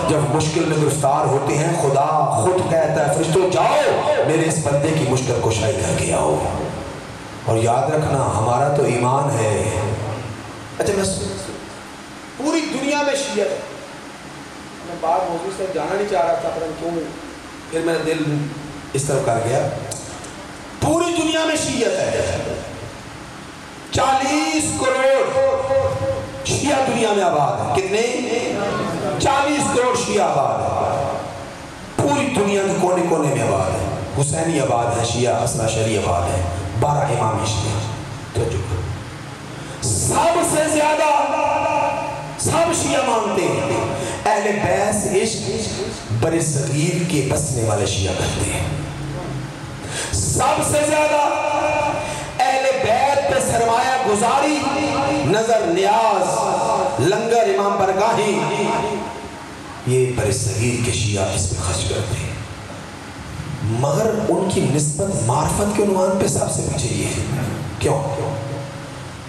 جب مشکل میں گرفتار ہوتے ہیں خدا خود کہتا ہے فرشتوں جاؤ میرے اس بندے کی مشکل کشائی کر کے آؤ اور یاد رکھنا ہمارا تو ایمان ہے اچھا میں پوری دنیا میں شیعت ہے میں بات موضوع سے جانا نہیں چاہ رہا تھا پر کیوں پھر میرا دل اس طرف کر گیا پوری دنیا میں شیعت ہے 40 کروڑ شیعہ دنیا میں آباد ہے کتنے 40 کروڑ شیعہ آباد ہے پوری دنیا کے کونے کونے میں آباد ہے حسینی آباد ہے شیعہ اثنا شری آباد ہے 12 امام شیعہ تو سب سے زیادہ سب شیعہ مانتے ہیں اہل بیس عشق بر صغیر کے بسنے والے شیعہ کرتے ہیں سب سے زیادہ اہل بیت پہ سرمایہ گزاری نظر نیاز لنگر امام برگاہی یہ بر صغیر کے شیعہ اس پہ خرچ کرتے ہیں مگر ان کی نسبت معرفت کے عنوان پہ سب سے پیچھے یہ ہے کیوں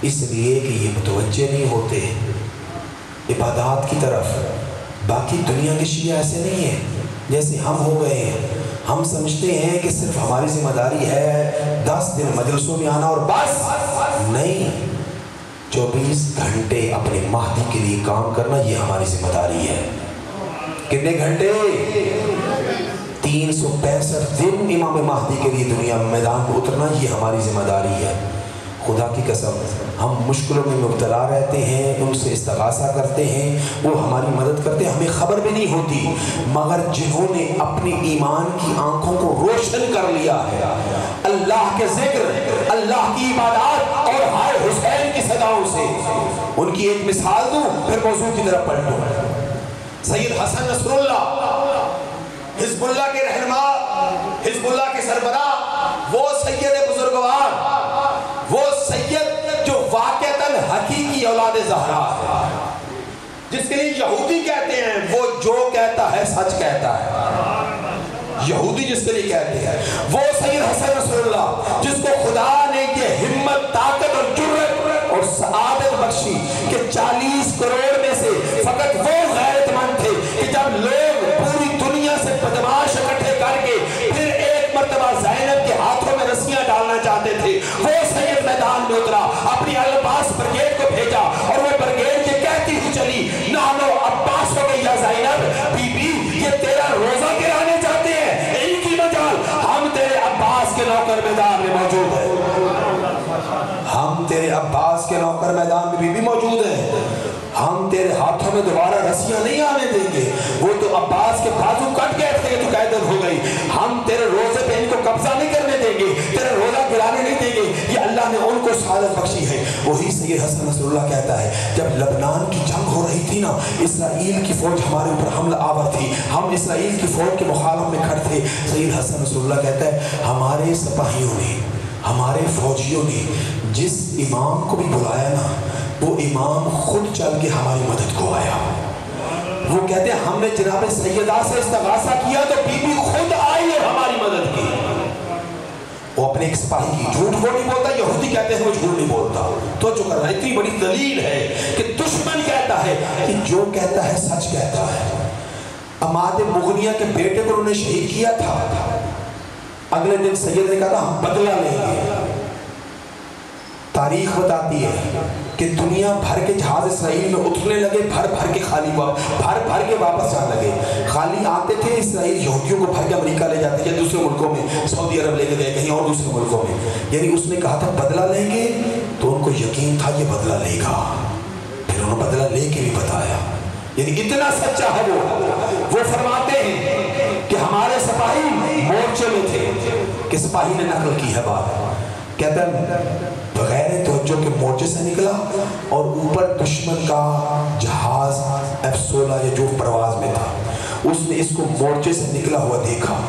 اس لیے کہ یہ متوجہ نہیں ہوتے عبادات کی طرف باقی دنیا کے شیعہ ایسے نہیں ہیں جیسے ہم ہو گئے ہیں ہم سمجھتے ہیں کہ صرف ہماری ذمہ داری ہے 10 دن مجلسوں میں آنا اور بس نہیں 24 گھنٹے اپنے مہدی کے لیے کام کرنا یہ ہماری ذمہ داری ہے کتنے گھنٹے 365 دن امام مہدی کے لیے دنیا میں میدان میں اترنا یہ ہماری ذمہ داری ہے خدا کی قسم ہم مشکلوں میں مبتلا رہتے ہیں ان سے استغاثہ کرتے ہیں وہ ہماری مدد کرتے ہیں ہمیں خبر بھی نہیں ہوتی مگر جنہوں نے اپنی ایمان کی آنکھوں کو روشن کر لیا ہے اللہ کے ذکر اللہ کی عبادات اور ہائے حسین کی صداؤں سے ان کی ایک مثال دوں پھر موضوع کی طرف پلٹوں سید حسن نصر اللہ حزب اللہ کے رہنما حزب اللہ کے سربراہ وہ سید بزرگوار، وہ سید جو واقعتاً حقیقی اولاد زہرا ہے، جس کے لیے یہودی کہتے ہیں وہ جو کہتا ہے سچ کہتا ہے، یہودی جس کے لیے کہتے ہیں، وہ سید حسن رسول اللہ جس کو خدا نے یہ ہمت، طاقت اور جرأت اور سعادت بخشی کہ 40 کروڑ میں سے فقط وہ غیرت مند تھے کہ جب لوگ پوری دنیا سے بدماش اکٹھے کر کے پھر ایک مرتبہ زینب کے ہاتھوں میں رسیاں ڈالنا چاہتے تھے، وہ سید میدان میں اترا، اپنی العباس بریگیڈ کو بھیجا اور وہ بریگیڈ یہ کہتی ہی چلی، نانو عباس ہو گئی یا زینب، بی بی یہ تیرا روزہ گرانے چاہتے ہیں، ایک ہی مجال، ہم تیرے عباس کے نوکر میدان میں موجود ہیں، ہم تیرے عباس کے نوکر میدان میں بھی موجود ہیں، ہم تیرے ہاتھوں میں دوبارہ رسیاں نہیں آنے دیں گے، وہ تو عباس کے بازو کٹ گئے تھے تو قیدت ہو گئی، ہم تیرے روزے پہ ان کو قبضہ نہیں کرنے دیں گے، تیرے روزہ گرانے نہیں دیں گے، یہ اللہ نے ان کو سعادت بخشی ہے۔ وہی سید حسن نصر اللہ کہتا ہے جب لبنان کی جنگ ہو رہی تھی نا، اسرائیل کی فوج ہمارے اوپر حملہ آور تھی، ہم اسرائیل کی فوج کے مخالف میں کھڑے تھے، سید حسن نصر اللہ کہتا ہے ہمارے سپاہیوں نے، ہمارے فوجیوں نے جس امام کو بھی بلایا نا، وہ امام خود چل کے ہماری مدد کو آیا، وہ کہتے ہیں ہم نے جناب سیدہ سے استغاثہ کیا تو بی بی خود آئی اور ہماری مدد کی۔ وہ اپنے ایک سپاہی کی جھوٹ وہ نہیں بولتا، یہودی کہتے ہیں وہ جھوٹ نہیں بولتا، تو جو کر رہا ہے اتنی بڑی دلیل ہے کہ دشمن کہتا ہے کہ جو کہتا ہے سچ کہتا ہے۔ عماد مغنیہ کے بیٹے کو انہوں نے شہید کیا تھا، اگلے دن سید نے کہا تھا ہم بدلہ لیں گے۔ تاریخ بتاتی ہے کہ دنیا بھر کے جہاز اسرائیل میں اترنے لگے، بھر بھر کے خالی بھر کے واپس جانے لگے، خالی آتے تھے اسرائیل یہودیوں کو بھر کے امریکہ لے جاتے یا دوسرے ملکوں میں، سعودی عرب لے کے گئے کہیں اور دوسرے ملکوں میں، یعنی اس نے کہا تھا بدلہ لیں گے، تو ان کو یقین تھا یہ بدلہ لے گا، پھر انہوں نے بدلہ لے کے بھی بتایا، یعنی اتنا سچا ہے وہ فرماتے ہیں کہ ہمارے سپاہی مورچے میں تھے، کہ سپاہی نے نقل کی ہے بات، کہتا ہے بغیر توجہ کے مورچے سے نکلا اور اوپر دشمن کا جہاز F-16 یا جو پرواز میں تھا، اس نے اس کو مورچے سے نکلا ہوا دیکھا،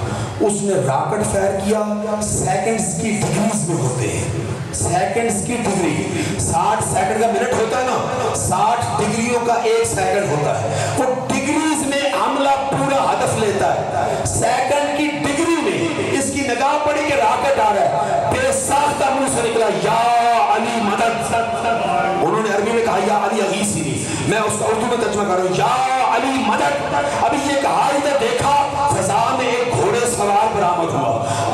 اس نے راکٹ فائر کیا، سیکنڈز کی ڈگریز میں ہوتے ہیں، سیکنڈز کی ڈگری، 60 سیکنڈ کا منٹ ہوتا ہے نا، 60 ڈگریوں کا ایک سیکنڈ ہوتا ہے، وہ ڈگریز میں حملہ پورا ہدف لیتا ہے، سیکنڈ کی ڈگری میں اس کی نگاہ پڑی کہ راکٹ آ رہا ہے، بے ساختہ منہ سے نکلا یا علی مدد، انہوں نے عربی میں کہا یا علی اغیثنی، میں اس کا اردو میں ترجمہ کر رہا ہوں یا علی مدد۔ ابھی یہ کہا ہی نے دیکھا فضا میں ایک گھوڑے سوار برآمد ہوا،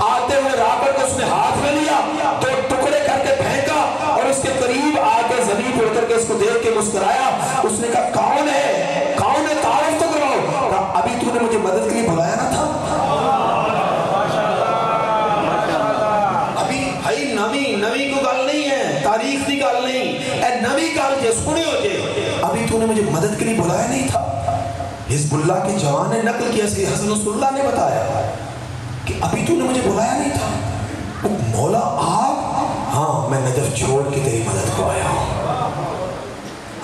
آتے ہوئے راکٹ کو اس نے ہاتھ میں لیا، تو ٹکڑے کر کے پھینکا اور اس کے قریب آ کے زمین پہ اتر کے اس کو دیکھ کے مسکرایا، اس نے کہا کون ہے، کون ہے، تعارف تو کرواؤ، کہا ابھی تو نے مجھے مدد کے لیے بلایا نہ تھا، نوی کو گل نہیں ہے، تاریخ کی گل نہیں، اے نوی گل جے سنے ہو جے، ابھی تو نے مجھے مدد کے لیے بلایا نہیں تھا۔ حزب اللہ کے جوان نے نقل کیا، سید حسن نصر اللہ نے بتایا کہ ابھی تو نے مجھے بلایا نہیں تھا، مولا آپ، ہاں میں نجف چھوڑ کے تیری مدد کو آیا ہوں،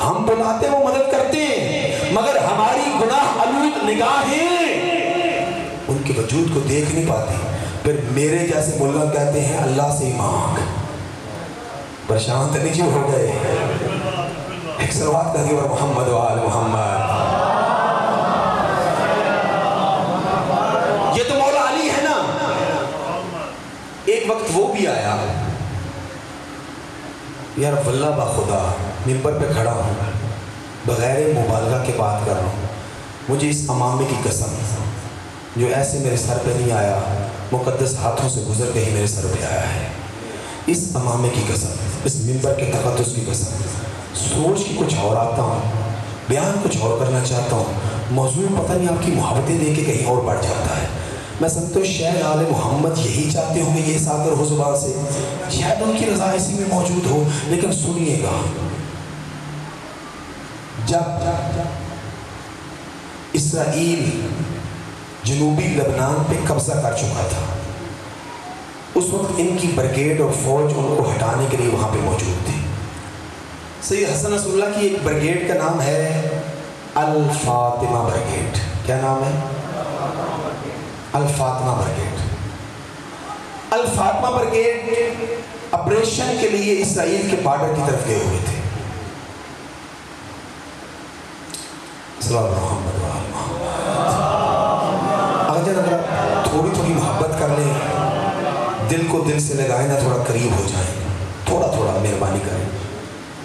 ہم بلاتے ہیں وہ مدد کرتے ہیں، مگر ہماری گناہ آلود نگاہیں ان کے وجود کو دیکھ نہیں پاتی، پھر میرے جیسے ملا کہتے ہیں اللہ سے ہی مانگ، پریشان تو نہیں ہو گئے، ایک صلوات کر دیو محمد و آل محمد۔ یہ تو مولا علی ہے نا۔ ایک وقت وہ بھی آیا، یار واللہ با خدا ممبر پہ کھڑا ہوں، بغیر مبالغہ کے بات کر رہا ہوں، مجھے اس امامے کی قسم جو ایسے میرے سر پہ نہیں آیا، مقدس ہاتھوں سے گزر کے ہی میرے سر پہ آیا ہے، اس امامے کی قسم، اس ممبر کے تقدس کی قسم، سوچ کی کچھ اور آتا ہوں، بیان کچھ اور کرنا چاہتا ہوں، موضوع پتہ نہیں آپ کی محبتیں دے کے کہیں اور بڑھ جاتا ہے، میں سمجھتا ہوں شاید آل محمد یہی چاہتے ہوں گے، یہ صادر ہو زبان سے، شاید ان کی رضا اسی میں موجود ہو، لیکن سنیے گا، جب اسرائیل جنوبی لبنان پہ قبضہ کر چکا تھا، اس وقت ان کی بریگیڈ اور فوج ان کو ہٹانے کے لیے وہاں پہ موجود تھی۔ سید حسن نصر اللہ کی ایک بریگیڈ کا نام ہے الفاطمہ بریگیڈ، کیا نام ہے؟ الفاطمہ بریگیڈ۔ الفاطمہ برگیڈ آپریشن کے لیے اسرائیل کے بارڈر کی طرف گئے ہوئے تھے. محمد اگر تھوڑی تھوڑی محبت کر لیں, دل کو دل سے لگائیں نا, تھوڑا قریب ہو جائیں, تھوڑا تھوڑا مہربانی کریں.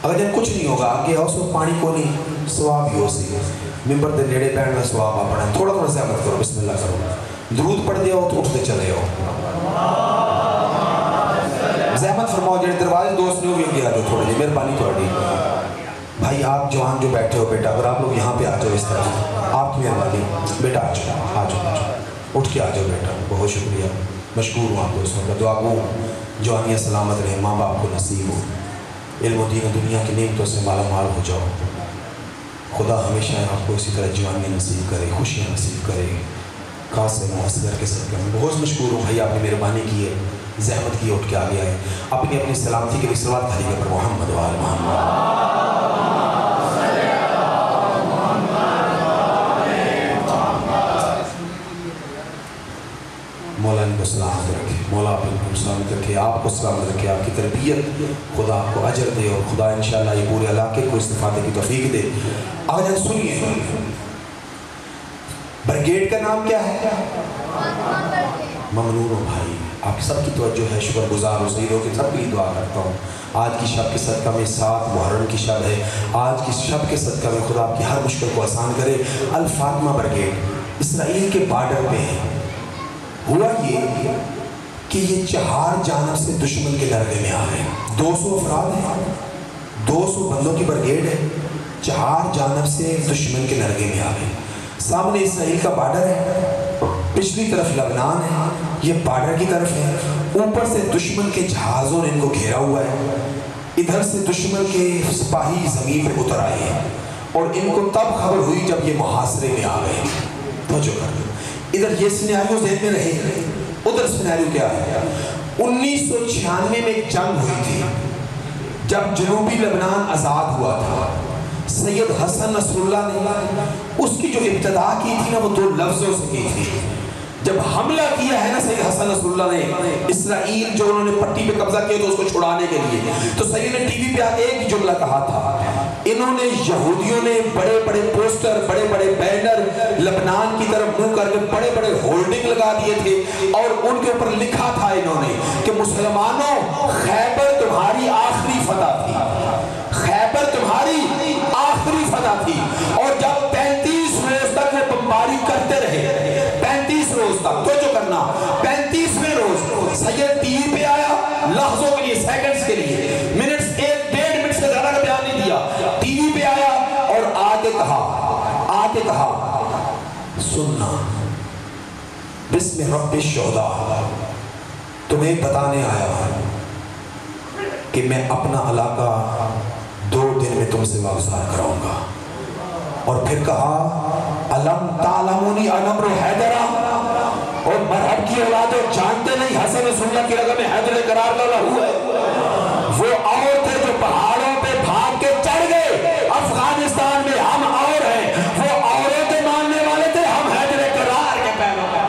اگر جب کچھ نہیں ہوگا آگے آؤ سو پانی کو نہیں سواب ہی ہو سی ممبر دے نیڑے بیٹھ میں سواب آپ پڑھیں, تھوڑا تھوڑا زحمت کرو, بسم اللہ کرو, درود پڑھ دے ہو تو اٹھتے چلے ہو, زحمت فرماؤ. جڑے دروازے دوست نہیں ہوگی آ جاؤ تھوڑے جی, مہربانی تھوڑی. بھائی آپ جوان جو بیٹھے ہو بیٹا, اگر آپ لوگ یہاں پہ آ جاؤ اس طرح, آپ کی مہربانی, بیٹا آ جاؤ آ جاؤ, اٹھ کے آ جاؤ بیٹا. بہت شکریہ, مشکور ہوں آپ دوستوں کا. دعا گو جوانیاں سلامت رہے, ماں باپ کو نصیب ہو, علم و دین و دنیا کی نعمتوں سے مالا مال ہو جاؤ. خدا ہمیشہ آپ کو اسی طرح جوانی نصیب کرے, خوشیاں نصیب کرے. قاسم اصغر کے صدقے میں بہت مشکور ہوں بھائی, آپ نے مہربانی کی ہے, زحمت کی, اٹھ کے آگے آئے. اپنی سلامتی کے لیے صلوات بھاری کر محمد و آل محمد. مولا ان کو سلامت رکھے, مولا آپ ان کو سلامت رکھے, آپ کو سلامت رکھے, آپ کی تربیت خدا آپ کو اجر دے, اور خدا انشاءاللہ یہ پورے علاقے کو استفادے کی توفیق دے. آج سنیے, برگیڈ کا نام کیا ہے؟ ممنون ہو بھائی, آپ سب کی توجہ ہے, شکر گزار ہو, سیدوں کے سب کے لیے دعا کرتا ہوں. آج کی شب کے صدقہ میں 7 محرم کی شب ہے, آج کی شب کے صدقہ میں خدا آپ کی ہر مشکل کو آسان کرے. الفاطمہ برگیڈ اسرائیل کے بارڈر پہ ہے. ہوا یہ کہ یہ 4 جانب سے دشمن کے لڑنے میں آ رہے ہیں. 200 افراد ہیں, 200 بندوں کی برگیڈ ہے, 4 جانب سے دشمن کے لڑنے میں آ رہے ہیں. سامنے اسرائیل کا بارڈر ہے, پچھلی طرف لبنان ہے, یہ بارڈر کی طرف ہے. اوپر سے دشمن کے جہازوں نے ان کو گھیرا ہوا ہے, ادھر سے دشمن کے سپاہی زمین پہ اتر آئے ہیں, اور ان کو تب خبر ہوئی جب یہ محاصرے میں آ گئے. توجہ کر لو, ادھر یہ سیناریو ذہن میں رہے, ادھر سیناریو کیا ہے. 1996 میں ایک جنگ ہوئی تھی جب جنوبی لبنان آزاد ہوا تھا. سید حسن نصر اللہ نے اس کی جو ابتدا کی تھی نا, وہ 2 لفظوں سے کی تھی. جب حملہ کیا ہے نا سید حسن نصر اللہ نے, اسرائیل جو انہوں نے پٹی پہ قبضہ کیا تو اس کو چھڑانے کے لیے, تو سید نے ٹی وی پہ ایک ہی جملہ کہا تھا. انہوں نے یہودیوں نے بڑے بڑے پوسٹر, بڑے بڑے بینر لبنان کی طرف منہ کر کے بڑے بڑے ہولڈنگ لگا دیے تھے, اور ان کے اوپر لکھا تھا انہوں نے کہ مسلمانوں خیبر تمہاری آخری فتح تھی, خیبر تمہاری آخری فتح تھی. اور جب 35 روز تک وہ بمباری کرتے رہے, 35 روز تک, تو جو کرنا 35ویں روز سید ٹی وی پہ آیا, لحظوں کے لیے, سیکنڈز کے لیے, منٹس, 1-1.5 منٹ سے زیادہ کا بیان نہیں دیا, ٹی وی پہ آیا اور آگے کہا سننا, بسم رب الشہداء, تمہیں بتانے آیا کہ میں اپنا علاقہ 2 دن میں تم سے واگزار کراؤں گا. اور پھر کہا علم تعلمونی انمر حیدرہ, اور مرحب کی اولاد جانتے نہیں حسن رسول اللہ کی رگہ میں حیدر قرار کا لہو ہے. وہ اور تھے جو پہاڑوں پہ بھاگ کے چڑھ گئے افغانستان میں, ہم اور ہیں, وہ اوروں کے ماننے والے تھے, ہم حیدر قرار کے پیروکار.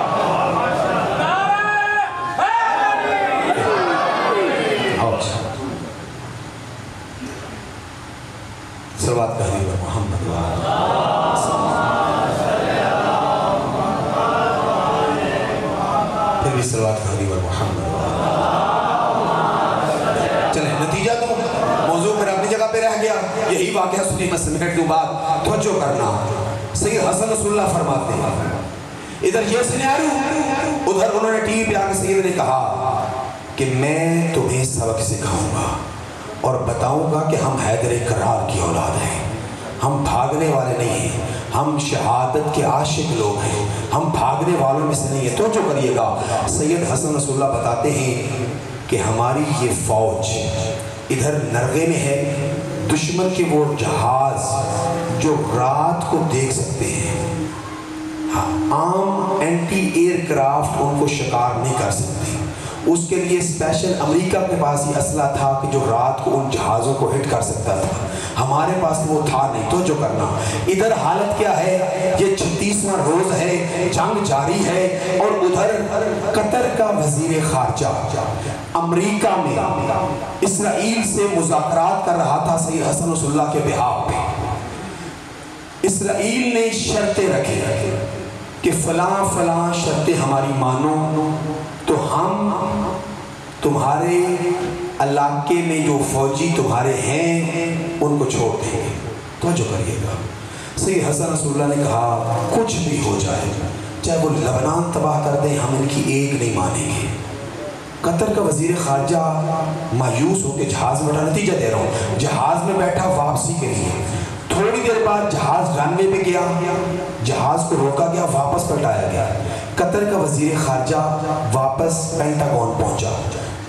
صلوات کا حبیب محمد پھر بھی صلوات کا حبیب محمد. چلیں نتیجہ تو موضوع پھر اپنی جگہ پہ رہ گیا. یہی واقعہ سنی میں سمیٹ دوں بات, توجہ کرنا. سید حسن رسول اللہ فرماتے ہیں, ادھر یہ سینیریو, ادھر انہوں نے ٹی وی پہ آ کے سید نے کہا کہ میں تمہیں سبق سکھاؤں گا اور بتاؤں گا کہ ہم حیدر کرار کی اولاد ہیں, ہم بھاگنے والے نہیں ہیں, ہم شہادت کے عاشق لوگ ہیں, ہم بھاگنے والوں میں سے نہیں ہیں. تو جو کریے گا, سید حسن رسول اللہ بتاتے ہیں کہ ہماری یہ فوج ادھر نرغے میں ہے, دشمن کے وہ جہاز جو رات کو دیکھ سکتے ہیں, عام اینٹی ایئر کرافٹ ان کو شکار نہیں کر سکتے, اس کے لیے اسپیشل امریکہ کے پاس یہ اسلحہ تھا کہ جو رات کو ان جہازوں کو ہٹ کر سکتا تھا, ہمارے پاس وہ تھا نہیں. تو جو کرنا, ادھر حالت کیا ہے, یہ 36واں روز ہے, جنگ جاری ہے, اور ادھر قطر کا وزیر خارجہ امریکہ میں اسرائیل سے مذاکرات کر رہا تھا سید حسن نصر اللہ کے بہاف پہ. اسرائیل نے شرطیں رکھی کہ فلاں فلاں شرطیں ہماری مانو تو ہم تمہارے علاقے میں جو فوجی تمہارے ہیں ان کو چھوڑ دیں گے. توجہ کریے گا. سید حسن نصر اللہ نے کہا کچھ بھی ہو جائے، چاہے وہ لبنان تباہ کر دیں، ہم ان کی ایک نہیں مانیں گے. قطر کا وزیر خارجہ مایوس ہو کے جہاز میں بیٹھا، نتیجہ دے رہا ہوں، جہاز میں بیٹھا واپسی کے لیے. تھوڑی دیر بعد جہاز رن وے پہ گیا، جہاز کو روکا گیا، واپس پلٹایا گیا. قطر کا وزیر خارجہ واپس پینٹاگون پہنچا.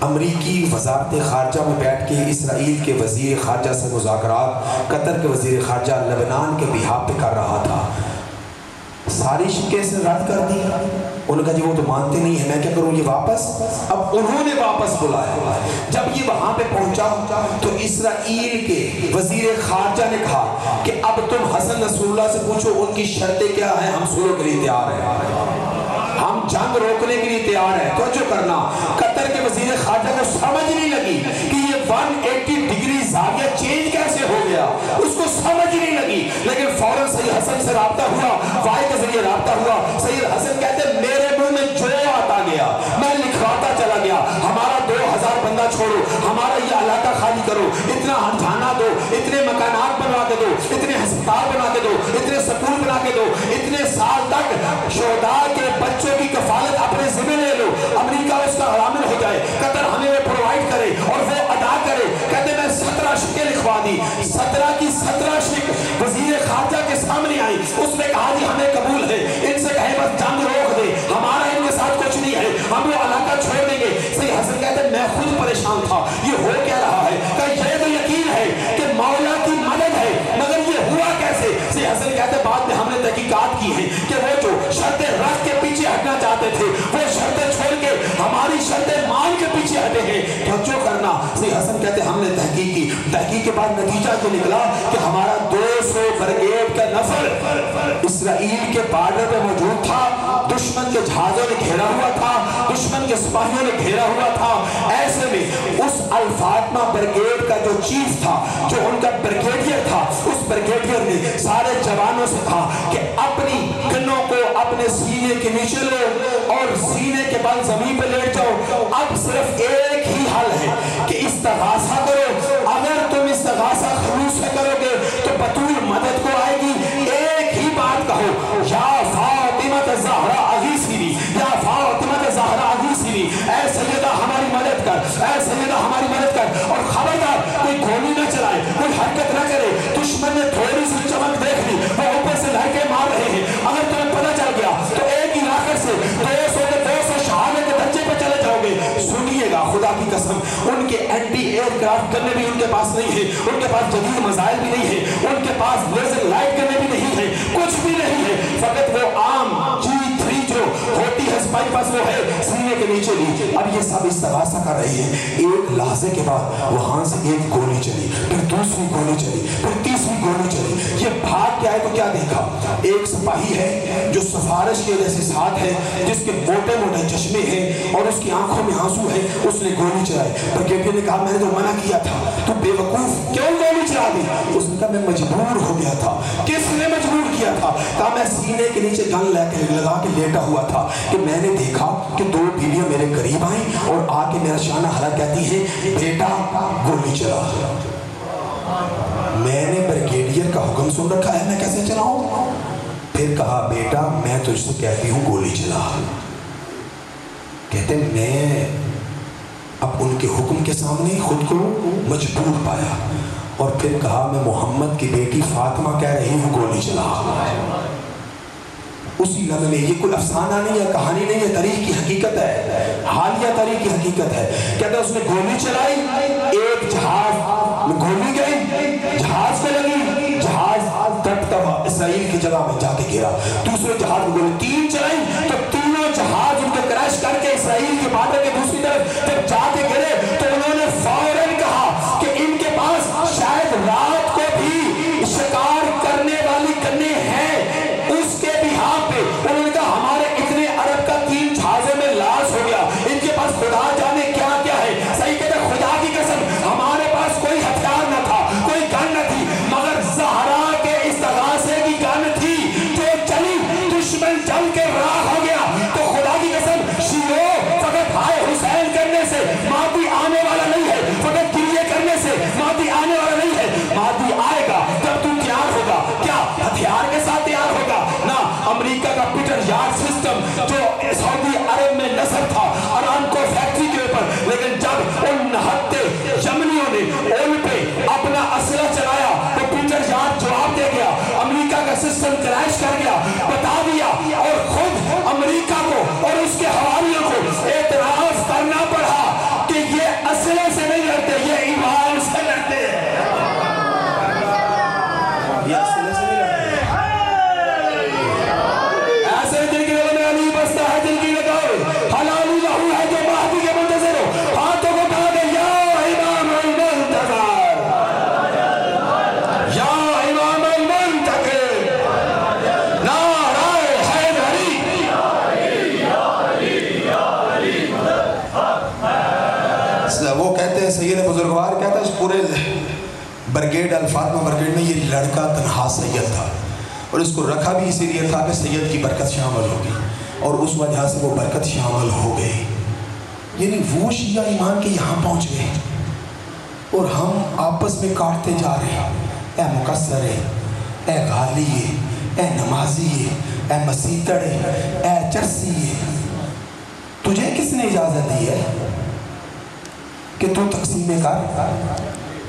امریکی وزارت خارجہ میں بیٹھ کے اسرائیل کے وزیر خارجہ سے مذاکرات قطر کے وزیر خارجہ لبنان کے بہاف پہ کر رہا تھا. ساری شکایتیں رد کر دی. انہوں نے کہا جی وہ تو مانتے نہیں ہیں، میں کیا کروں یہ واپس. اب انہوں نے واپس بلایا. جب یہ وہاں پہ پہنچا تو اسرائیل کے وزیر خارجہ نے کہا کہ اب تم حسن نصر اللہ سے پوچھو ان کی شرطیں کیا ہیں، ہم صلح کے لیے تیار ہیں، ہم جنگ روکنے کے لیے تیار ہیں. توجہ کرنا، قطر کے وزیر خارجہ کو سمجھ نہیں لگی کہ یہ 180 ڈگری زاویہ چینج کیسے ہو گیا، اس کو سمجھ نہیں لگی. لیکن فوراً سید حسن سے رابطہ ہوا، وائی کے ذریعے رابطہ ہوا. سید حسن کہتے ہیں میرے منہ میں جو آتا گیا میں لکھواتا چلا گیا. ہمارا 2000 بندہ چھوڑو، ہمارا یہ علاقہ خالی کرو، اتنا ہنجانا دو، اتنے مکانات بنوا کے دو، اتنے ہسپتال بنا کے دو، اتنے سکول بنا کے دو، اتنے سال تک شہداء کے بچوں کی کفالت اپنے ذمہ لے لو. امریکہ اس کا عامل ہو جائے، قطر ہمیں وہ پرووائڈ کرے اور وہ ادا کرے. کہتے میں 17 شکیں لکھوا دی. 17 کی 17 شک وزیر خارجہ کے سامنے آئی. اس نے کہا جی ہمیں قبول ہے، ان سے کہے بس جنگ روک دے، ہمارا ان کے ساتھ کچھ نہیں ہے، ہم وہ علاقہ چھوڑ دیں گے. سید حسن کہتے ہیں میں خود پریشان تھا، یہ ہو کیا رہا ہے. کہ یہ تو یقین ہے کہ مولا کی مدد ہے، مگر یہ ہوا کیسے. سید حسن کہتے ہیں بعد میں ہم نے تحقیقات کی ہے کہ وہ جو شرطیں رکھ کے پیچھے ہٹنا چاہتے تھے وہ شرطیں چھوڑ کے ہماری شرطیں مان کے پیچھے ہٹے ہیں. توجہ کرنا، سید حسن کہتے ہیں ہم نے تحقیق کی. تحقیق کے بعد نتیجہ یہ نکلا کہ ہمارا 200 بریگیڈ کا نفر اسرائیل کے بارڈر پہ موجود تھا. دشمن کے جہازوں نے گھیرا ہوا تھا، دشمن کے سپاہیوں نے گھیرا ہوا تھا. ایسے میں اس الفاطمہ بریگیڈ کا جو چیف تھا، جو ان کا بریگیڈیئر تھا، اس بریگیڈیئر نے سارے جوانوں سے کہا کہ اپنی گنوں کو اپنے سینے کے نیچے لو اور سینے کے بل زمین پہ لیٹ جاؤ. اب صرف ایک ہی حل ہے کہ استغاثہ کرو. اگر تم استغاثہ خلوص سے کرو گے تو بطول مدد کو آئے گی. ایک ہی بات کہو، یا فاطمہ الزہرا اغیثنی، یا فاطمہ الزہرا اغیثنی، اے سیدہ ہماری مدد کر، اے سیدہ ہماری مدد کر. اور خبردار کوئی گولی نہ چلائے، کوئی حرکت نہ کرے. دشمن نے تھوڑی سی چمک دیکھ لی، وہ اوپر سے لڑکے مار رہے ہیں. اگر تمہیں پتہ چل گیا تو ایک ہی لاکر سے 200 شہادت کے درجے پہ چلے جاؤ گے. سنیے گا خدا کی قسم، ان کے اینٹی ایئر کرافٹ کرنے بھی ان کے پاس نہیں ہے، ان کے پاس جدید میزائل بھی نہیں ہے، ان کے پاس لیزر لائٹ کرنے بھی نہیں ہے، کچھ بھی نہیں ہے. فقط وہ عام G3 جو ہوتی ہے اسپائی پاس وہ ہے سینے کے نیچے لی. اب یہ سب استغاثہ کر رہی ہے. ایک لحظے کے بعد وہاں سے ایک گولی چلی، پھر دوسری گولی چلی، پھر تیسری گولی چلی. یہ بھاگ کے آئے تو کیا دیکھا، ایک سپاہی ہے جو سفارش کے جیسے ساتھ ہے، جس کے موٹے موٹے چشمے ہیں اور اس کی آنکھوں میں آنسو ہے. اس نے گولی چلائی. بریگیڈیئر نے کہا میں نے تو منع کیا تھا، تو بے وقوف کیوں گولی چلا دی. اس نے کہا میں مجبور ہو گیا تھا. کس نے مجبور کیا تھا؟ کہا میں سینے کے نیچے گن لگا کے لیٹا ہوا تھا کہ میں نے دیکھا کہ 2 بیویاں میرے قریب آئیں اور آ کے میرا شانہ ہلا کہتی ہے بیٹا گولی چلا. میں نے بریگیڈیئر کا حکم سن رکھا ہے، میں کیسے چلاؤں؟ پھر کہا بیٹا میں تجھ سے کہتی ہوں گولی چلا. کہتے میں اب ان کے حکم کے سامنے خود کو مجبور پایا اور پھر کہا میں محمد کی بیٹی فاطمہ کہہ رہی ہوں گولی چلا. اسی لمحے میں، یہ کوئی افسانہ نہیں ہے، کہانی نہیں ہے، تاریخ کی حقیقت ہے، حالیہ تاریخ کی حقیقت ہے. کہتے ہیں اس نے گولی چلائی، ایک جہاز میں گولی گئی، جہاز کو لگی، جہاز تک تباہ اسرائیل کی جگہ میں جا کے گرا. دوسرے جہاز میں گولی 3 چلائی تو تینوں جہاز ان کے کریش کر کے اسرائیل کے بارڈر کے دوسری طرف جب جا کے گرے تو انہوں نے فوراً کہا کہ ان کے پاس شاید رات کو بھی شکار کرنے والی گنیں ہیں. اس کے بہاف پہ انہوں نے کہا ہمارے اتنے عرب کا 3 جہازوں میں شیرو فقط ہائے حسین کرنے سے مہدی آنے والا نہیں ہے، فقط گریے کرنے سے مہدی آنے والا نہیں ہے. مہدی آئے گا جب تم تیار ہوگا. کیا ہتھیار کے ساتھ تیار ہوگا؟ نہ. امریکہ کا پیٹر یارڈ سسٹم جو سعودی عرب میں نصب تھا ارامکو فیکٹری کے اوپر، لیکن جب ان نہتے یمنیوں نے ان پہ اپنا اسلحہ چلایا تو پیٹر یارڈ جواب دے گیا. امریکہ کا سسٹم کریش کر گیا، بتا دیا، اور خود امریکہ کو اور اس کے حواریوں کو اعتراف کرنا پڑا کہ یہ اسلحے سے نہیں لڑتے، یہ ایمان سے لڑتے ہیں. یہ اسلحے سے نہیں لڑتے. ایسے دل کی لگن میں علی بستا ہے، دل کی لگن حلالی لہو ہے جو مہدی کے منتظر ہو. ہاتھوں کو اٹھا دے، یا امام المنتظر، یا امام المنتظر، نعرہ حیدری. وہ کہتے ہیں سید بزرگوار کہتا ہے اس پورے برگیڈ الفاطمہ برگیڈ میں یہ لڑکا تنہا سید تھا، اور اس کو رکھا بھی اسی لیے تھا کہ سید کی برکت شامل ہوگی، اور اس وجہ سے وہ برکت شامل ہو گئی. یعنی وہ شیعہ ایمان کے یہاں پہنچ گئے اور ہم آپس میں کاٹتے جا رہے ہیں. اے مقصر، اے غالی، اے نمازی، اے مسیتڑ، اے چرسی، تجھے کس نے اجازت دی ہے کہ تو تقسیمیں کر،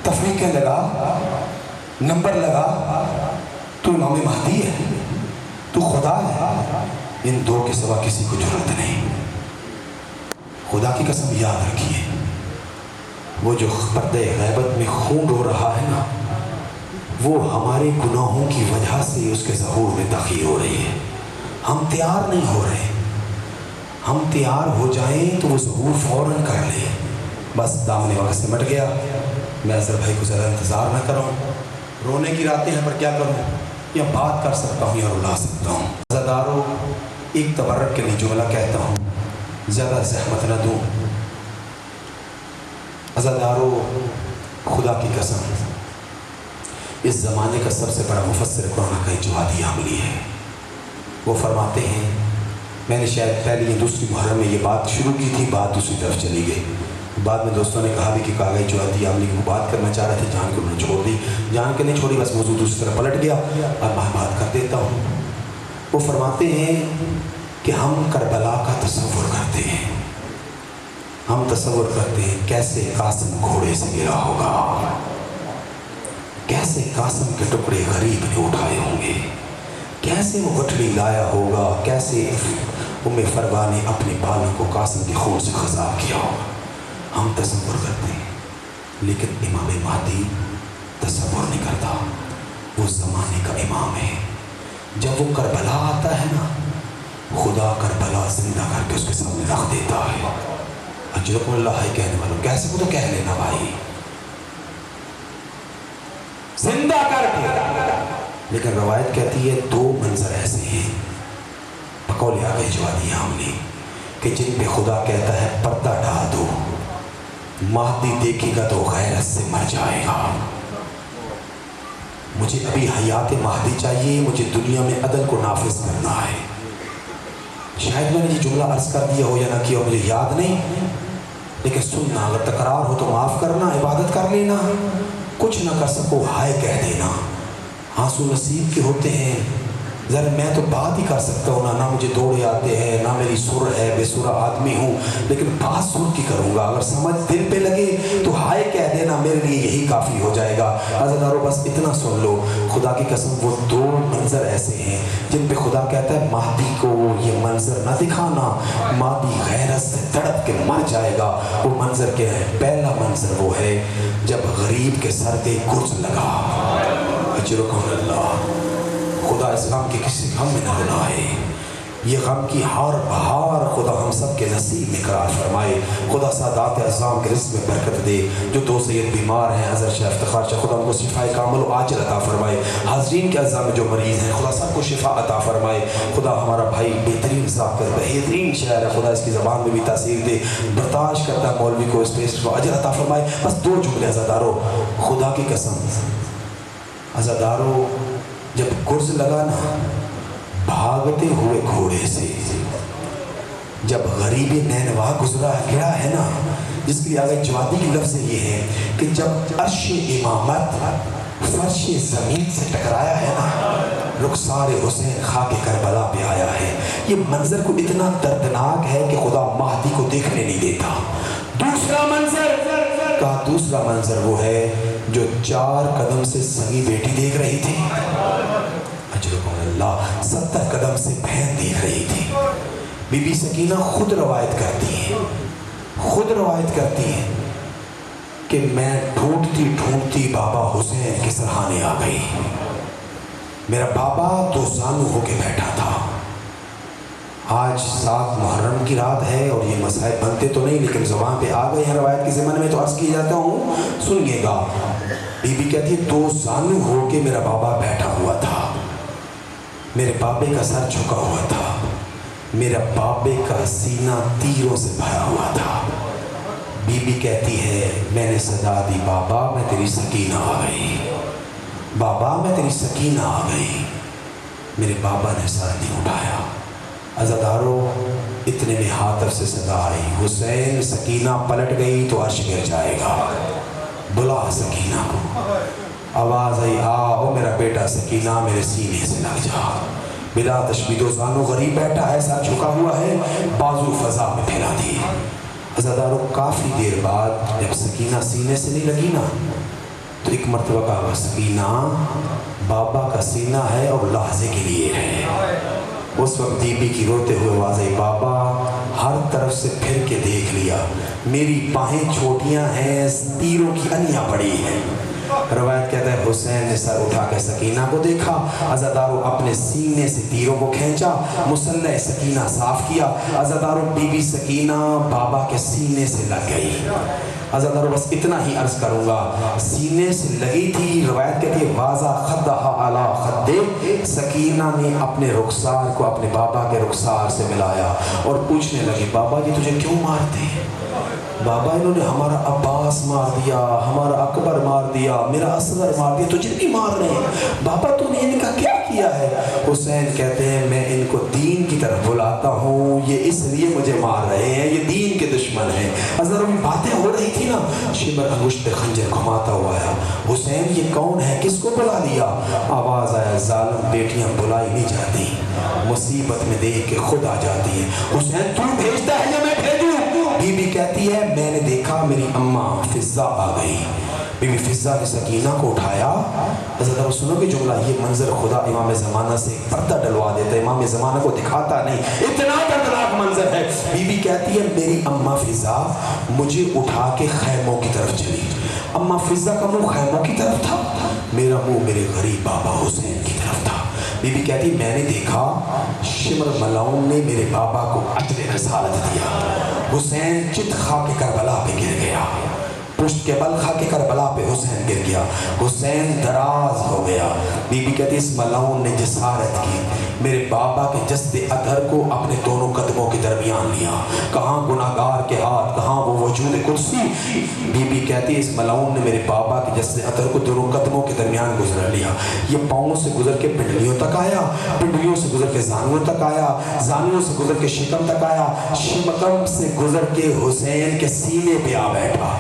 تفریقیں لگا، نمبر لگا؟ تو امام مہدی ہے، تو خدا ہے. ان دو کے سوا کسی کو جرأت نہیں. خدا کی قسم یاد رکھیے، وہ جو پردے غیبت میں خون رو رہا ہے نا، وہ ہمارے گناہوں کی وجہ سے اس کے ظہور میں تاخیر ہو رہی ہے. ہم تیار نہیں ہو رہے. ہم تیار ہو جائیں تو وہ ظہور فوراً کر لیں. بس دامن وقت سے مٹ گیا. میں اظہر بھائی کو زیادہ انتظار نہ کروں. رونے کی راتیں ہیں پر کیا کروں، یا بات کر سکتا ہوں یا رلا سکتا ہوں. عزادارو، ایک تبرک کے لیے جملہ کہتا ہوں، زیادہ زحمت نہ دوں. عزادارو، خدا کی قسم اس زمانے کا سب سے بڑا مفسر قرآن کا جو ہادی عاملی ہے. وہ فرماتے ہیں، میں نے شاید پہلی یا دوسری محرم میں یہ بات شروع کی تھی، بات دوسری طرف چلی گئی. بعد میں دوستوں نے کہا بھی کہ کاغذ جو ہادی عاملی کو بات کرنا چاہ رہے تھے، جان کے انہوں نے چھوڑ دی. جان کے نہیں چھوڑی، بس موضوع دوسری طرف پلٹ گیا. اب میں بات کر دیتا ہوں. وہ فرماتے ہیں کہ ہم کربلا کا تصور کرتے ہیں. ہم تصور کرتے ہیں کیسے قاسم گھوڑے سے گرا ہوگا، کیسے قاسم کے ٹکڑے غریب نے اٹھائے ہوں گے، کیسے وہ گٹھڑی لایا ہوگا، کیسے ام فروا نے اپنے بالوں کو قاسم کے خون سے خضاب کیا ہوگا. ہم تصور کرتے ہیں، لیکن امام مہدی تصور نہیں کرتا. وہ زمانے کا امام ہے. جب وہ کربلا آتا ہے نا، خدا کربلا زندہ کر کے اس کے سامنے رکھ دیتا ہے. اجرکم اللہ ہے کہنے والوں، کیسے وہ تو کہہ لینا بھائی، زندہ کر کے. لیکن روایت کہتی ہے دو منظر ایسے ہیں بقول آقا جو ہادی عاملی کہ جن پہ خدا کہتا ہے پردہ ڈال دو، مہدی دیکھے گا تو غیرت سے مر جائے گا. مجھے ابھی حیات مہدی چاہیے، مجھے دنیا میں عدل کو نافذ کرنا ہے. شاید میں نے یہ جملہ عرض کر دیا ہو یا نہ کیا ہو، مجھے یاد نہیں، لیکن سننا، اگر تکرار ہو تو معاف کرنا، عبادت کر لینا، کچھ نہ کر سکو ہائے کہہ دینا. آنسو نصیب کے ہوتے ہیں. ذرا میں تو بات ہی کر سکتا ہوں نہ مجھے دوڑے آتے ہیں، نہ میری سر ہے، بے سرا آدمی ہوں، لیکن بات سر کی کروں گا. اگر سمجھ دل پہ لگے تو ہائے کہہ دینا میرے لیے یہی کافی ہو جائے گا. عزیزانو بس اتنا سن لو، خدا کی قسم وہ دو منظر ایسے ہیں جن پہ خدا کہتا ہے مہدی کو یہ منظر نہ دکھانا، مہدی غیرت سے تڑپ کے مر جائے گا. وہ منظر کیا ہے؟ پہلا منظر وہ ہے جب غریب کے سر پہ گرز لگا. اجرکم اللہ. خدا اس غم کے کسی غم میں نہ بنائے. یہ غم کی ہار بہار خدا ہم سب کے نصیب میں قرار فرمائے. خدا سادات اعظام کے رزق میں برکت دے. جو دو سید بیمار ہیں، حضرت شیخ افتخار شاہ، خدا ان کو شفا کامل و عاجل عطا فرمائے. حاضرین کے اعضاء میں جو مریض ہیں، خدا سب کو شفا عطا فرمائے. خدا ہمارا بھائی بہترین ذاکر، بہترین شاعر ہے، خدا اس کی زبان میں بھی تاثیر دے. برداشت کرتا مولوی کو اس پیسٹ کو اجر عطا فرمائے. بس دو جملے عزادارو، خدا کی قسم عزادارو، جب گرز لگا نا، بھاگتے ہوئے گھوڑے سے جب غریب نینوا گرا ہے نا، جس کے لیے آگے جوادی کی لفظ یہ ہے کہ جب عرش امامت فرش زمین سے ٹکرایا ہے نا، رخسار حسین خاک کربلا پہ آیا ہے۔ یہ منظر کو اتنا دردناک ہے کہ خدا مہدی کو دیکھنے نہیں دیتا۔ دوسرا منظر وہ ہے جو 4 قدم سے سگی بیٹی دیکھ رہی تھی، اجرکم اللہ، 70 قدم سے بہن دیکھ رہی تھی۔ بی بی سکینہ خود روایت کرتی ہے کہ میں ڈھونڈتی بابا حسین کے سرحانے آ گئی۔ میرا بابا 2 زانو ہو کے بیٹھا تھا۔ آج 7 محرم کی رات ہے اور یہ مسائل بنتے تو نہیں لیکن زبان پہ آ گئے ہیں روایت کے ضمن میں، تو عرض کی جاتا ہوں، سنیے گا۔ بی بی کہتی ہے 2 زانو ہو کے میرا بابا بیٹھا ہوا تھا، میرے بابے کا سر جھکا ہوا تھا، میرا بابے کا سینہ تیروں سے بھرا ہوا تھا۔ بی بی کہتی ہے میں نے صدا دی، بابا میں تیری سکینہ آ گئی، بابا میں تیری سکینہ آ گئی۔ میرے بابا نے سر نہیں اٹھایا۔ عزادارو، اتنے میں ہاتف سے صدا آئی، حسین سکینہ پلٹ گئی تو عرش گر جائے گا، بلا سکینہ کو۔ آواز آئی، آؤ میرا بیٹا سکینہ میرے سینے سے لگ جا۔ بلا تشبیہ 2 زانو غریب بیٹھا ہے، سر جھکا ہوا ہے، بازو فضا میں پھیلا دی۔ عزادارو، کافی دیر بعد جب سکینہ سینے سے نہیں لگی نا تو ایک مرتبہ کہا، سکینہ بابا کا سینہ ہے اور لحظے کے لیے ہے۔ اس وقت بی بی کی روتے ہوئے آواز آئی، بابا ہر طرف سے پھر کے دیکھ لیا، میری باہیں چھوٹیاں ہیں، تیروں کی انیاں بڑی ہیں۔ روایت کہتا ہے حسین نے سر اٹھا کے سکینہ کو دیکھا، عزادارو اپنے سینے سے تیروں کو کھینچا، مسلح سکینہ صاف کیا۔ عزادارو بی بی سکینہ بابا کے سینے سے لگ گئی۔ عزادارو بس اتنا ہی عرض کروں گا، سینے سے لگی تھی۔ روایت کہتی ہے واضح خدہا علی خدے، سکینہ نے اپنے رخسار کو اپنے بابا کے رخسار سے ملایا اور پوچھنے لگی، بابا جی تجھے کیوں مارتے ہیں؟ بابا انہوں نے ہمارا عباس مار دیا، ہمارا اکبر مار دیا، میرا اصغر مار دیا، تجھے بھی مار رہے ہیں، بابا تو نے ان کا کیا کیا ہے؟ حسین کہتے ہیں میں ان کو دین کی طرف بلاتا ہوں، یہ اس لیے مجھے مار رہے ہیں، یہ دین کے دشمن ہیں۔ اگر ان باتیں ہو رہی تھی نا، شمر انگشت خنجر گھماتا ہوا ہے، حسین یہ کون ہے، کس کو بلا لیا؟ آواز آیا، ظالم بیٹیاں بلائی نہیں جاتی، مصیبت میں دیکھ کے خود آ جاتی ہیں۔ حسین تو بھیجتا ہے یا میں بھیجوں؟ بی بی کہتی ہے میں نے دیکھا میری اماں فضہ آ گئی، بی بی فضہ نے سکینہ کو اٹھایا۔ حضرت سنو کہ جملہ، یہ منظر خدا امام زمانہ سے پردہ ڈلوا دیتا ہے، امام زمانہ کو دکھاتا نہیں، اتنا دردناک منظر ہے۔ بی بی کہتی ہے میری اماں فضہ مجھے اٹھا کے خیموں کی طرف چلی۔ اماں فضہ کا منہ خیموں کی طرف تھا، میرا منہ میرے غریب بابا حسین کی طرف تھا۔ بی بی کہتی میں نے دیکھا شمر ملعون نے میرے بابا کو عطر رسالت دیا، حسین چت خاک کربلا پہ گر گیا، پشت کے بل خاک کربلا پہ حسین گر گیا، حسین دراز ہو گیا۔ بی بی کہتی اس ملعون نے جسارت کی، میرے بابا کے جسد اطہر کو اپنے دونوں قدموں کے درمیان لیا، کہاں گناہگار کے ہاتھ، کہاں وہ وجود قدسی۔ بی بی کہتی اس ملعون نے میرے بابا کے جسد اطہر کو دونوں قدموں کے درمیان گزر لیا، یہ پاؤں سے گزر کے پنڈلیوں تک آیا، پنڈلیوں سے گزر کے زانووں تک آیا، زانووں سے گزر کے شکم تک آیا، شکم سے گزر کے حسین کے سینے پہ آ بیٹھا۔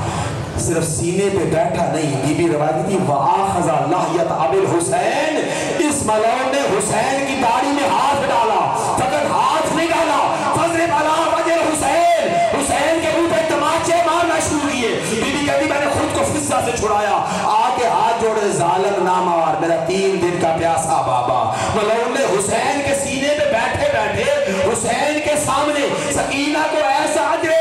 صرف سینے پہ بیٹھا نہیں، بی بی روایت تھی وَآخَذَ لَحْيَةَ أَبِي الْحُسَيْنِ، اس ملعون نے حسین کی داڑھی میں ہاتھ ڈالا، فقط ہاتھ نہیں ڈالا، فَضْرِبْ عَلَىٰ وَجْهِ الْحُسَيْنِ، حسین کے منہ پہ تماچے مارنا شروع کیے۔ بی بی کہتی میں نے خود کو فضہ سے چھڑایا، آگے ہاتھ جوڑے ظالم نامور، میرا 3 دن کا پیاسا بابا۔ ملعون نے حسین کے سینے پہ بیٹھے بیٹھے حسین کے سامنے سکینہ کو ایسا عجر